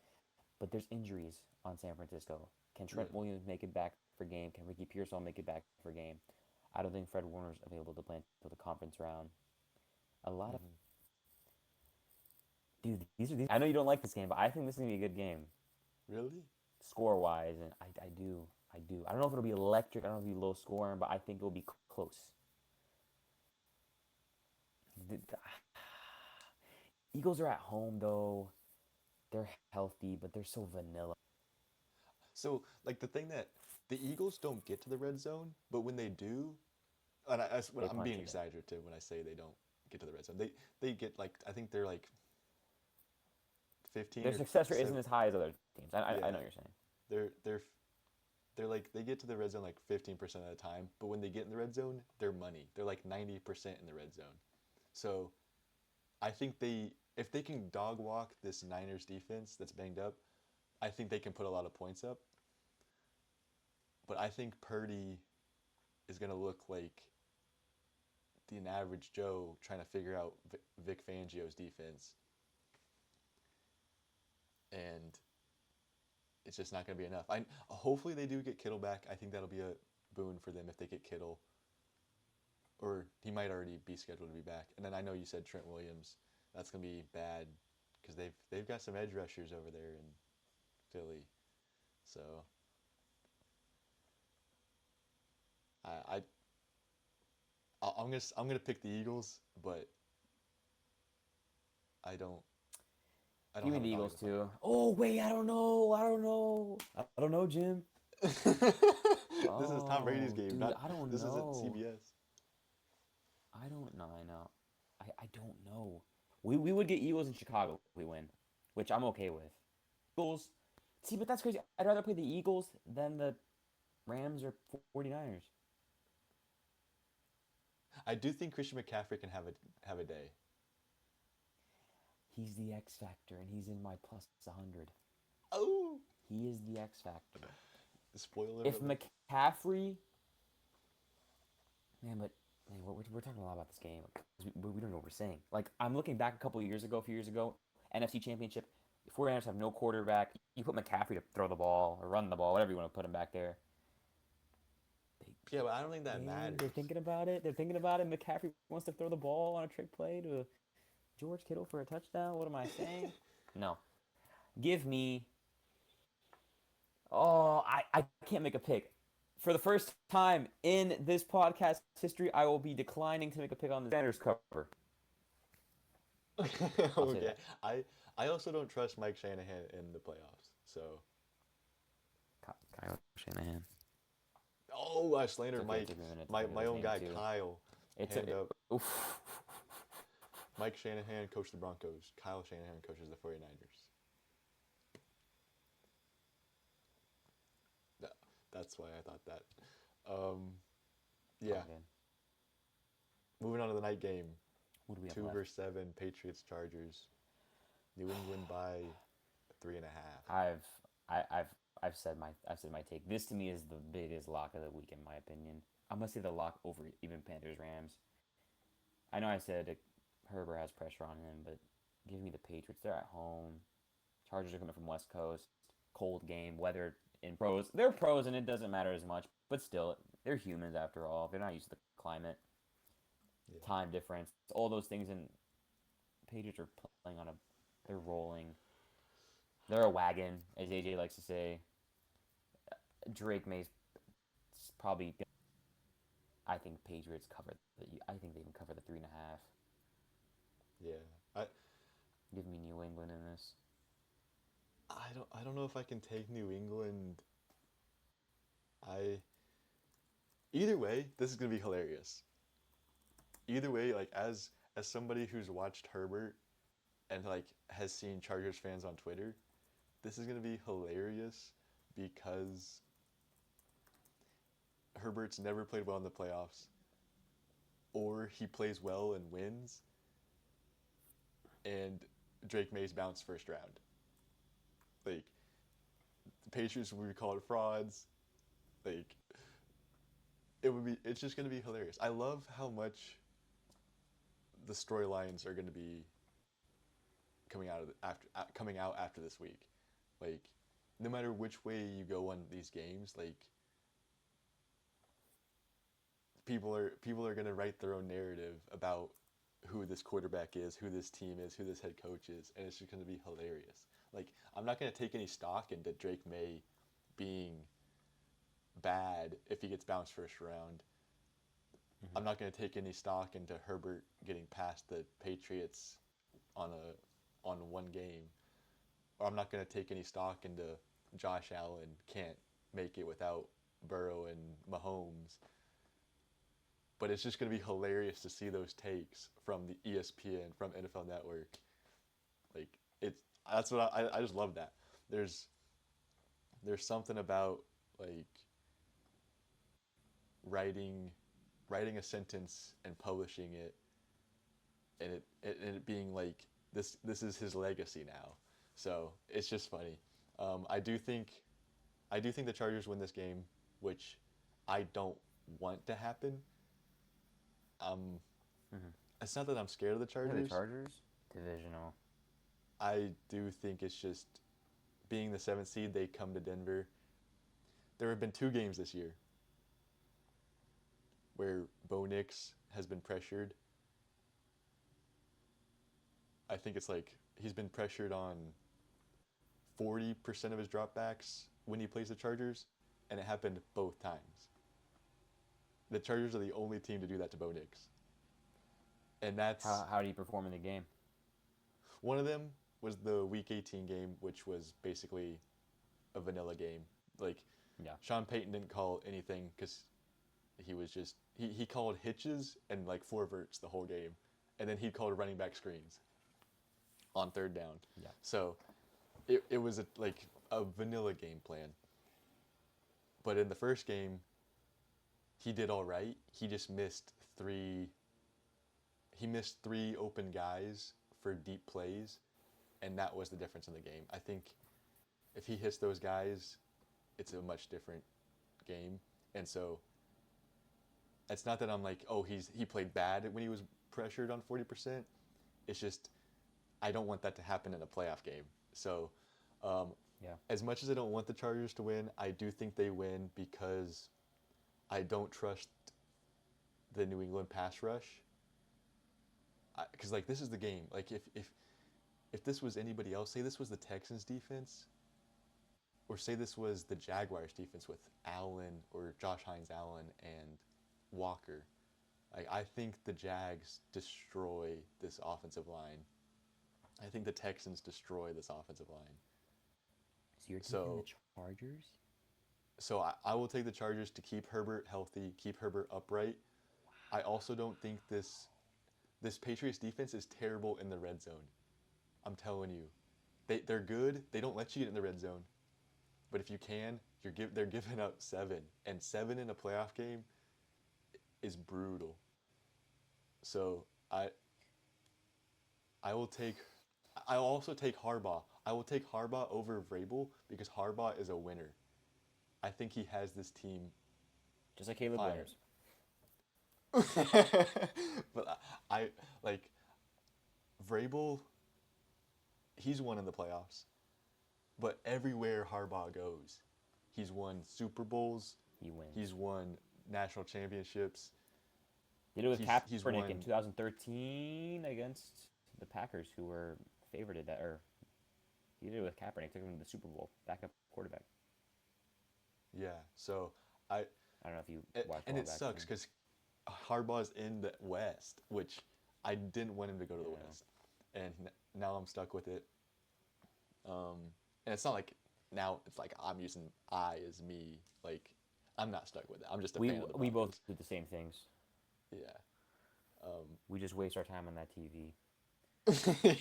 but there's injuries on San Francisco. Can Yeah. Trent Williams make it back for game? Can Ricky Pearsall make it back for game? I don't think Fred Warner's available to play until the conference round. A lot of Mm-hmm. dude, these. I know you don't like this game, but I think this is gonna be a good game, Really? score wise, and I do. I do. I don't know if it'll be electric. I don't know if it'll be low scoring, but I think it'll be close. The Eagles are at home though. They're healthy, but they're so vanilla. So like the thing that the Eagles don't get to the red zone, but when they do, and when They I'm being punch it in. exaggerative when I say they don't get to the red zone, they get like I think they're like 15 Their or success rate isn't 7. as high as other teams. I know Yeah, what you're saying. they're they're they're like they get to the red zone like 15% of the time, but when they get in the red zone, they're money. They're like 90% in the red zone. So I think if they can dog walk this Niners defense that's banged up, I think they can put a lot of points up. But I think Purdy is going to look like an average Joe trying to figure out Vic Fangio's defense, and it's just not going to be enough. I hopefully they do get Kittle back. I think that'll be a boon for them if they get Kittle, or he might already be scheduled to be back. And then I know you said Trent Williams. That's going to be bad because they've got some edge rushers over there in Philly. So I I'm gonna pick the Eagles, but I don't I don't Give me have a the dog Eagles in the too. Oh wait, I don't know. I don't know. I don't know, Jim. fight. This is Tom Brady's Oh, game, dude, not I don't this isn't know. CBS. I don't know. I know. I don't know. We would get Eagles in Chicago if we win, which I'm okay with. Eagles. See, but that's crazy. I'd rather play the Eagles than the Rams or 49ers. I do think Christian McCaffrey can have a day. He's the X factor, and he's in my plus 100. Oh, He is the X factor. spoiler If alert. McCaffrey, man, but man, we're talking a lot about this game. We don't know what we're saying. Like I'm looking back a few years ago, NFC Championship. 49ers have no quarterback. You put McCaffrey to throw the ball or run the ball, whatever you want to put him back there. Yeah, but I don't think that They're matters. thinking about it. They're thinking about it. McCaffrey wants to throw the ball on a trick play to George Kittle for a touchdown. What am I saying? No. Give me. Oh, I can't make a pick. For the first time in this podcast history, I will be declining to make a pick on the Sanders cover. I'll say Okay, that. I also don't trust Mike Shanahan in the playoffs. So, Kyle Shanahan. oh, I It's slandered okay. It Mike. took me a minute to My think of my his own name guy too. Kyle, It's hand a. up. Oof. Mike Shanahan coached the Broncos. Kyle Shanahan coaches the 49ers. That, that's why I thought that. Um, yeah, All good. moving on to the night game. What do we have 2 versus 7, Patriots Chargers. New England by 3.5. I've I've I've said my take. This to me is the biggest lock of the week in my opinion. I'm gonna say the lock over even Panthers Rams. I know I said Herbert has pressure on him, but give me the Patriots. They're at home. Chargers are coming from West Coast. Cold game. Weather in pros. They're pros, and it doesn't matter as much. But still, they're humans after all. They're not used to the climate, Yeah. time difference, all those things. And Patriots are playing on a. They're rolling. They're a wagon, as AJ likes to say. Drake May's probably. I think Patriots cover. I think they can cover the 3.5. Yeah. I Give me New England in this. I don't know if I can take New England. I Either way, this is gonna be hilarious. Either way, like as somebody who's watched Herbert and like has seen Chargers fans on Twitter, this is gonna be hilarious because Herbert's never played well in the playoffs, or he plays well and wins, and Drake May's bounced first round. Like the Patriots would be called frauds. Like it's just gonna be hilarious. I love how much the storylines are gonna be coming out after this week. Like no matter which way you go on these games, like people are gonna write their own narrative about who this quarterback is, who this team is, who this head coach is, and it's just gonna be hilarious. Like I'm not gonna take any stock into Drake May being bad if he gets bounced first round. Mm-hmm. I'm not gonna take any stock into Herbert getting past the Patriots on one game, or I'm not gonna take any stock into Josh Allen can't make it without Burrow and Mahomes. But it's just going to be hilarious to see those takes from the ESPN, from NFL Network. Like it's that's what I just love that. There's there's something about like writing writing a sentence and publishing it, and it being like this is his legacy now. So it's just funny. I do think the Chargers win this game, which I don't want to happen. Um, Mm-hmm. it's not that I'm scared of the Yeah, the Chargers. Chargers divisional. I do think it's just being the seventh seed, they come to Denver. There have been 2 games this year where Bo Nix has been pressured. I think it's like he's been pressured on 40% of his dropbacks when he plays the Chargers, and it happened both times. The Chargers are the only team to do that to Bo Nix. And that's How do you perform in the game? one of them was the Week 18 game, which was basically a vanilla game. Like Yeah. Sean Payton didn't call anything because he called hitches and like 4 verts the whole game, and then he called running back screens on third down. Yeah. So it was like a vanilla game plan. But in the first game, he did all right. He just missed three. He missed three open guys for deep plays, and that was the difference in the game. I think if he hits those guys, it's a much different game. And so it's not that I'm like, oh, he played bad when he was pressured on 40%. It's just I don't want that to happen in a playoff game. So um, Yeah. as much as I don't want the Chargers to win, I do think they win because I don't trust the New England pass rush. Because like this is the game. Like if this was anybody else, say this was the Texans defense, or say this was the Jaguars defense with Allen or Josh Hines Allen and Walker, like I think the Jags destroy this offensive line. I think the Texans destroy this offensive line. So you're taking So the Chargers? I will take the Chargers to keep Herbert healthy, keep Herbert upright. I also don't think this Patriots defense is terrible in the red zone. I'm telling you, they're good. They don't let you get in the red zone, but if you can, they're giving up 7, and 7 in a playoff game is brutal. So I will take. I'll also take Harbaugh. I will take Harbaugh over Vrabel because Harbaugh is a winner. I think he has this team Just like Caleb fired. Winters. But I like Vrabel. He's won in the playoffs, but everywhere Harbaugh goes, he's won Super Bowls. He wins. He's won national championships. Did it with He's Kaepernick won. in 2013 against the Packers, who were favored at that. Or he did it with Kaepernick, took him to the Super Bowl, backup quarterback. Yeah. So I I don't know if you watched and all it that sucks game. because Harbaugh's in the West, which I didn't want him to go to the Yeah. West, and now I'm stuck with it. And it's not like now it's like I'm using I as me. Like I'm not stuck with it. I'm just a We fan of the we both Broncos. did the same things. Yeah. We just waste our time on that TV.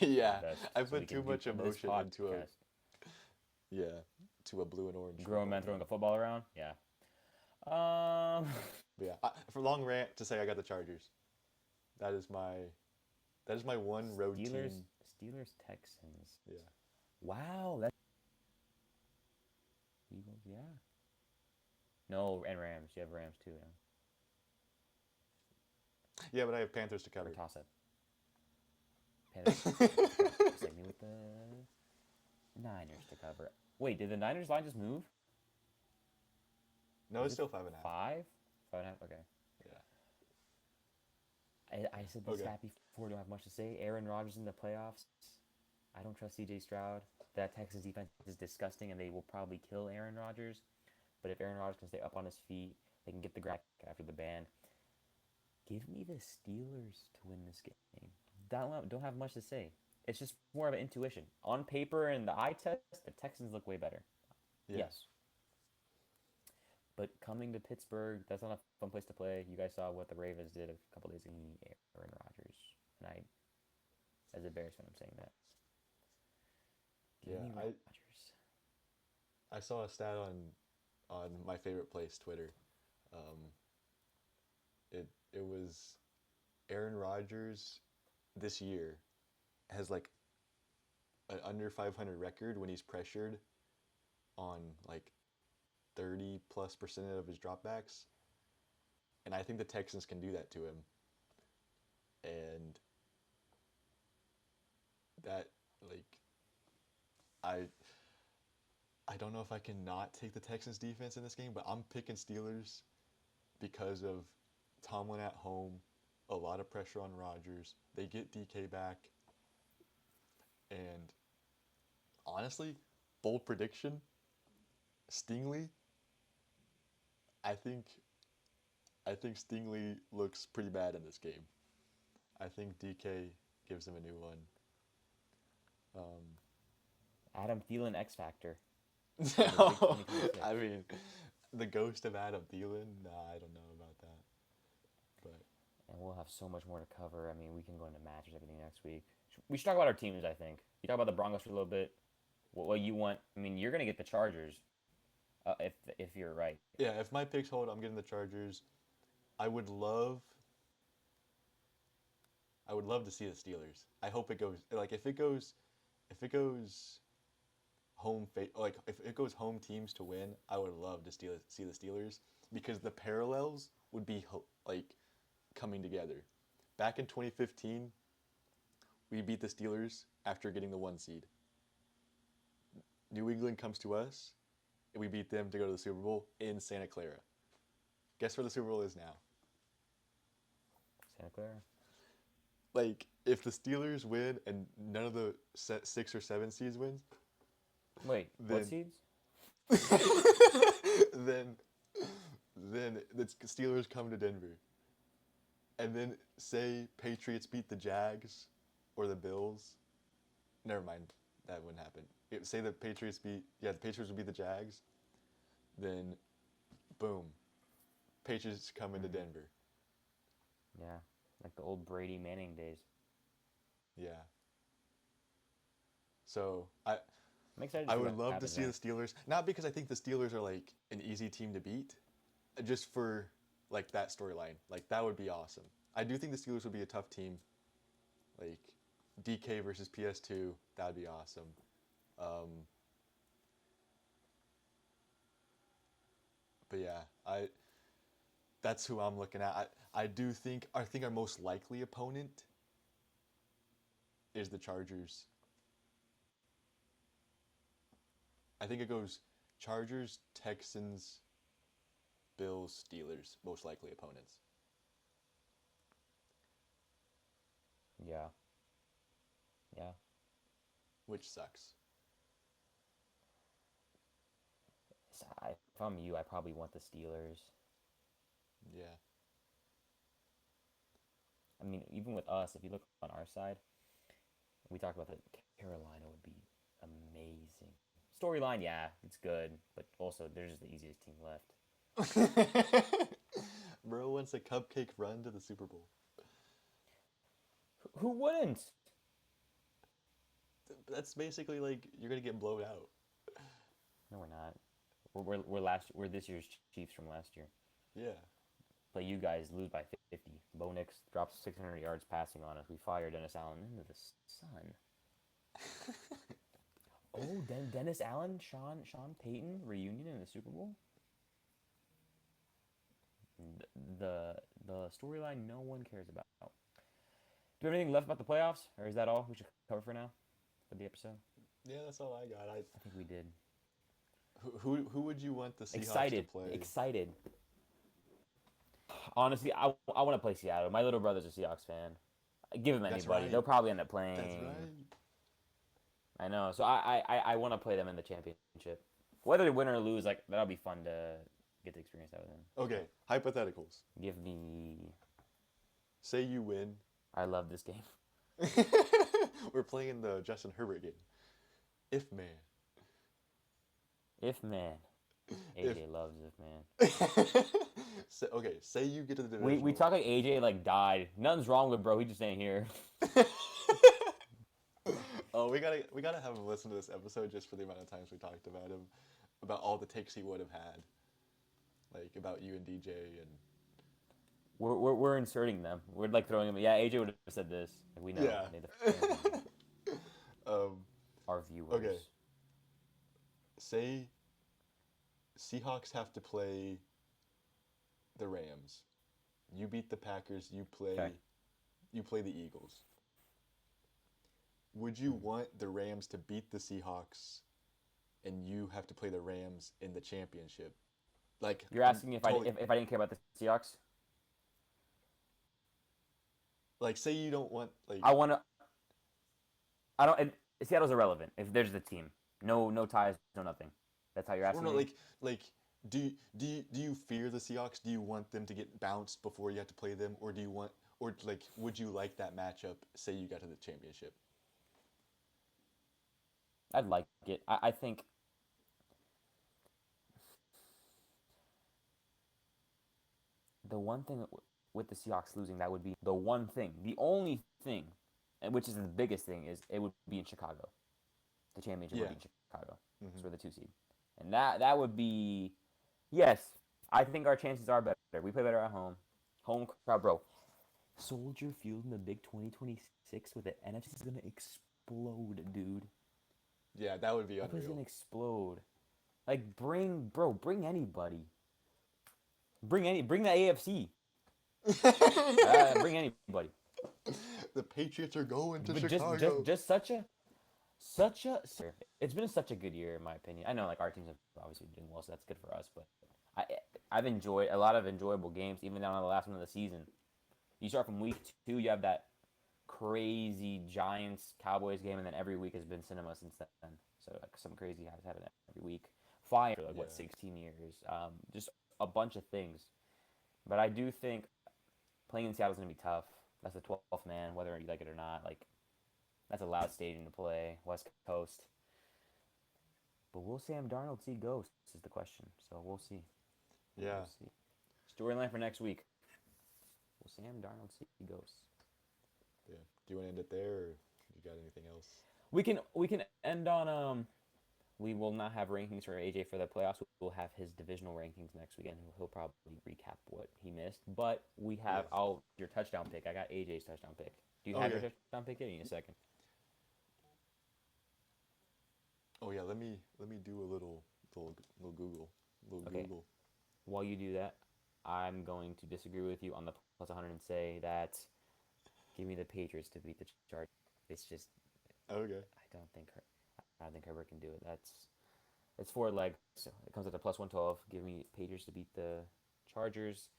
Yeah. Best, I so we put can too do much this emotion into a podcast. to a blue and orange Grown football men throwing game. a football around. Yeah. Um. But yeah, for long rant to say I got the Chargers. That is my one road Steelers. team. Steelers. Texans. Yeah. Wow. That's Eagles. Yeah. No, and Rams. You have Rams too. Yeah. Yeah, but I have Panthers to Or cover. toss it. Panthers. Just like me with the Niners to cover. Wait, did the Niners line just move? No, Is it's it still 5.5. 5? 5.5. Okay. I said this Okay. stat before. Don't have much to say. Aaron Rodgers in the playoffs. I don't trust C.J. Stroud. That Texas defense is disgusting, and they will probably kill Aaron Rodgers. But if Aaron Rodgers can stay up on his feet, they can get the grab after the ban. Give me the Steelers to win this game. Don't have much to say. It's just more of an intuition. On paper and the eye test, the Texans look way better. Yeah. Yes. But coming to Pittsburgh, that's not a fun place to play. You guys saw what the Ravens did a couple days ago. Aaron Rodgers. And as a Bears fan, I'm saying that. Give me Rodgers. I saw a stat on my favorite place, Twitter. It was Aaron Rodgers this year has like an under 500 record when he's pressured on like 30+% of his dropbacks, and I think the Texans can do that to him. And that like I I don't know if I can not take the Texans defense in this game, but I'm picking Steelers because of Tomlin at home, a lot of pressure on Rodgers. They get DK back, and honestly, bold prediction, Stingley. I think Stingley looks pretty bad in this game. I think DK gives him a new one. Adam Thielen X Factor. No, I mean, the ghost of Adam Thielen. Nah, I don't know about that. But And we'll have so much more to cover. I mean, we can go into matches, everything next week. We should talk about our teams, I think. You talk about the Broncos for a little bit. Well, you want? I mean, you're gonna get the Chargers, if you're right. Yeah, if my picks hold, I'm getting the Chargers. I would love I would love to see the Steelers. I hope it goes like if it goes like if it goes home teams to win, I would love to see the Steelers because the parallels would be like coming together. Back in 2015, we beat the Steelers after getting the 1 seed. New England comes to us, and we beat them to go to the Super Bowl in Santa Clara. Guess where the Super Bowl is now? Santa Clara. Like, if the Steelers win and none of the 6 or 7 seeds wins, Wait, then what seeds? then then the Steelers come to Denver, and then say Patriots beat the Jags or the Bills. Never mind, that wouldn't happen. Say the Patriots the Patriots would beat the Jags, then boom, Patriots come into Denver. Yeah, like the old Brady Manning days. Yeah. So I'm excited to I see would what love to happens see the there. Steelers, not because I think the Steelers are like an easy team to beat, just for like that storyline. Like that would be awesome. I do think the Steelers would be a tough team. Like DK versus PS2, that would be awesome. Um, but yeah, I that's who I'm looking at. I think our most likely opponent is the Chargers. I think it goes Chargers, Texans, Bills, Steelers, most likely opponents. Yeah, yeah. Which sucks. If I'm you, I probably want the Steelers. Yeah. I mean, even with us, if you look on our side, we talked about that Carolina would be amazing. Storyline, yeah, it's good, but also they're just the easiest team left. Bro wants a cupcake run to the Super Bowl. Who wouldn't? That's basically like you're gonna get blown out. No, we're not. We're this year's Chiefs from last year. Yeah. But you guys lose by 50. Bo Nix drops 600 yards passing on us. We fire Dennis Allen into the sun. Oh, Dennis Allen, Sean Payton reunion in the Super Bowl. The storyline no one cares about. Do we have anything left about the playoffs, or is that all we should cover for now for the episode? Yeah, that's all I got. I think we did. Who would you want the Seahawks Excited, to play? excited. Honestly, I want to play Seattle. My little brother's a Seahawks fan. Give him That's anybody. right. They'll probably end up playing. That's right. I know. So I want to play them in the championship. Whether they win or lose, like that'll be fun to get to experience that with them. Okay, hypotheticals. Give me. Say you win. I love this game. We're playing the Justin Herbert game. If man. If man, AJ loves if man. Okay, say you get to the division. We talk like AJ like died. Nothing's wrong with bro. He just ain't here. Oh, we gotta have him listen to this episode just for the amount of times we talked about him, about all the takes he would have had, like about you and DJ and. We're inserting them. We're like throwing them. Yeah, AJ would have said this. Like, we know. Yeah. Our viewers. Okay. Say Seahawks have to play the Rams. You beat the Packers, you play the Eagles. Would you want the Rams to beat the Seahawks and you have to play the Rams in the championship? Like You're asking if totally, I didn't care about the Seahawks? like say you don't want like I want to. I don't. Seattle's irrelevant if there's the team. No ties, no nothing. That's how you're asking me? like do you fear the Seahawks? Do you want them to get bounced before you have to play them, or would you like that matchup? Say you got to the championship. I'd like it. I think the one thing with the Seahawks losing, that would be the one thing, the only thing, and which is the biggest thing, is it would be in Chicago. The championship would be in Chicago. Mm-hmm. So we're the 2 seed, and that would be yes. I think our chances are better. We play better at home. Home crowd, bro. Soldier Field in the Big 2026 with the NFC is gonna explode, dude. Yeah, that would be That place is unreal. gonna explode. Like bring anybody. Bring the AFC. Bring anybody. The Patriots are going to But Chicago. just such a. It's been such a good year in my opinion. I know like our teams have obviously been doing well, so that's good for us. But I I've enjoyed a lot of enjoyable games, even down to the last one of the season. You start from week 2, you have that crazy Giants Cowboys game, and then every week has been cinema since then. So like some crazy has happened every week. Flying for like Yeah. what 16 years, just a bunch of things. But I do think playing in Seattle's gonna be tough. That's the 12th man, whether you like it or not. Like that's a loud stadium to play, West Coast. But will Sam Darnold see ghosts? Is the question. So we'll see. Yeah. We'll see. Storyline for next week. Will Sam Darnold see ghosts? Yeah. Do you want to end it there, or you got anything else? We can end on We will not have rankings for AJ for the playoffs. We'll have his divisional rankings next weekend. He'll probably recap what he missed. But we have Yes. your touchdown pick. I got AJ's touchdown pick. Do you Oh have yeah. your touchdown pick? Give me a second. Oh yeah. Let me do a little Google. Little Okay. Google. While you do that, I'm going to disagree with you on the plus 100 and say that give me the Patriots to beat the Chargers. It's just Okay. I don't think Herbert can do it. It's 4 legs. So it comes at a plus 112. Give me Patriots to beat the Chargers.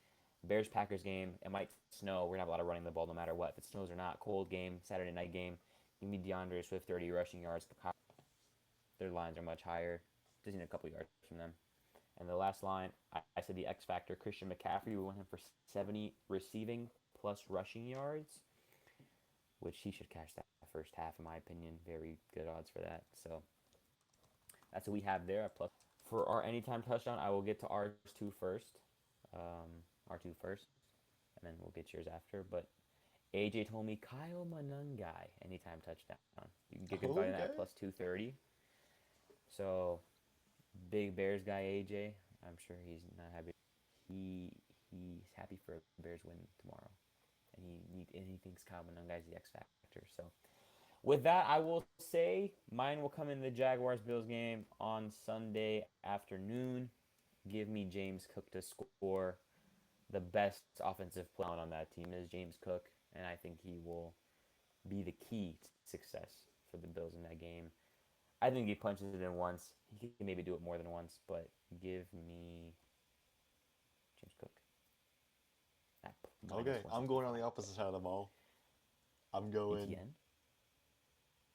Bears Packers game. It might snow. We're gonna have a lot of running the ball no matter what. If it snows or not. Cold game. Saturday night game. Give me DeAndre Swift 30 rushing yards. Their lines are much higher. Just need a couple yards from them. And the last line, I said the X factor, Christian McCaffrey. We want him for 70 receiving plus rushing yards, which he should catch that first half, in my opinion. Very good odds for that. So that's what we have there. Plus, for our anytime touchdown, I will get to R2 first. R2 first, and then we'll get yours after. But AJ told me Kyle Manungai anytime touchdown. You can get good value on that Okay. at plus 230. So big Bears guy AJ. I'm sure he's not happy. He's happy for a Bears win tomorrow, and he thinks Kyle Manungai is the X factor. So with that, I will say mine will come in the Jaguars Bills game on Sunday afternoon. Give me James Cook to score. The best offensive player on that team is James Cook, and I think he will be the key to success for the Bills in that game. I think he punches it in once. He can maybe do it more than once, but give me James Cook. At Okay. minus I'm going on the 165. opposite side of the ball. I'm going. ETN?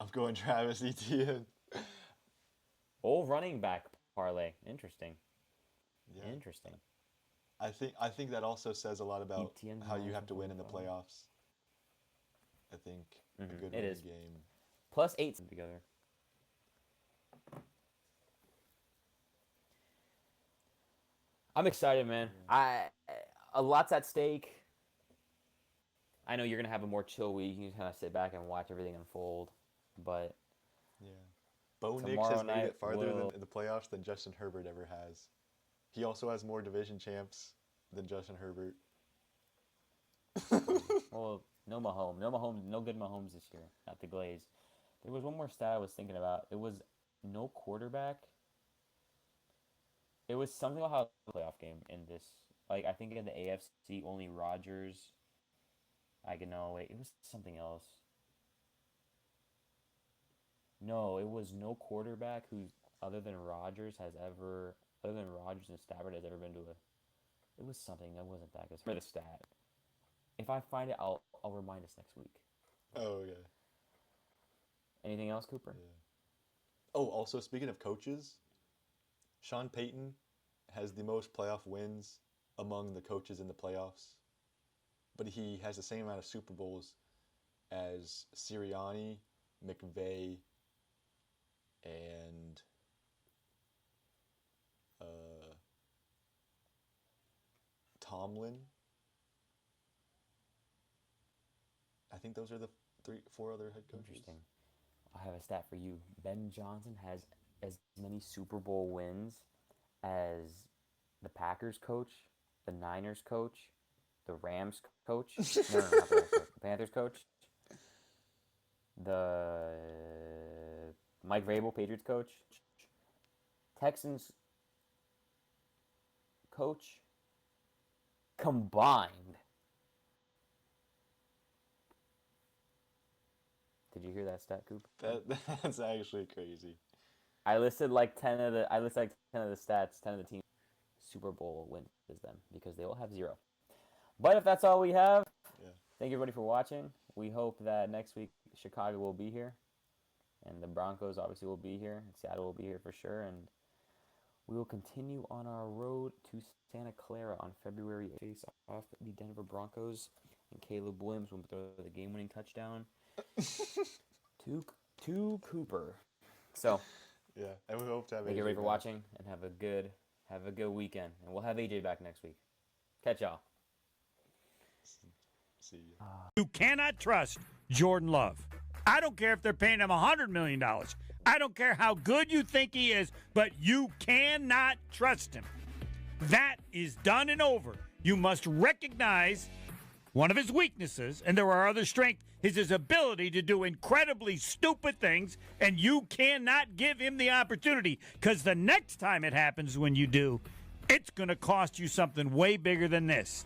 I'm going Travis Etienne. Oh, running back parlay. Interesting. Yeah. Interesting. I think that also says a lot about ETN's how you minus have to win in the 145. playoffs. I think a good It running is. game. Plus 8 together. I'm excited, man. Yeah. A lot's at stake. I know you're gonna have a more chill week. You can kind of sit back and watch everything unfold. But Yeah. Bo Nix tomorrow has made night it farther will. in the playoffs than Justin Herbert ever has. He also has more division champs than Justin Herbert. That's crazy. Well, no Mahomes. No Mahomes. No good Mahomes this year. Not the Glaze. There was one more stat I was thinking about. It was no quarterback. It was something about how the playoff game in this. Like I think in the AFC only Rodgers. I can know. Wait, it was something else. No, it was no quarterback who's other than Rodgers has ever other than Rodgers and Stafford has ever been to a. It was something that wasn't that good. For the stat, if I find it, I'll remind us next week. Oh yeah. Anything else, Cooper? Yeah. Oh, also speaking of coaches, Sean Payton has the most playoff wins among the coaches in the playoffs, but he has the same amount of Super Bowls as Sirianni, McVay, and uh, Tomlin. I think those are the 4 other head coaches. Interesting. I have a stat for you. Ben Johnson has as many Super Bowl wins as the Packers coach, the Niners coach, the Rams coach. No, not the Rams coach. The Panthers coach. The Mike Vrabel, Patriots coach. Texans coach combined. Did you hear that stat, Coop? That's actually crazy. I listed like 10 of the stats, 10 of the teams Super Bowl wins is them because they all have 0. But if that's all we have, Yeah. thank you everybody for watching. We hope that next week Chicago will be here and the Broncos obviously will be here and Seattle will be here for sure, and we will continue on our road to Santa Clara on February 8th. Face off the Denver Broncos, and Caleb Williams will throw the game-winning touchdown to Cooper. So, yeah, and we hope to have thank AJ you everybody for back. watching, and have a good weekend. And we'll have AJ back next week. Catch y'all. See you. You cannot trust Jordan Love. I don't care if they're paying him $100 million. I don't care how good you think he is, but you cannot trust him. That is done and over. You must recognize one of his weaknesses, and there are other strengths, is his ability to do incredibly stupid things, and you cannot give him the opportunity, because the next time it happens when you do, it's going to cost you something way bigger than this.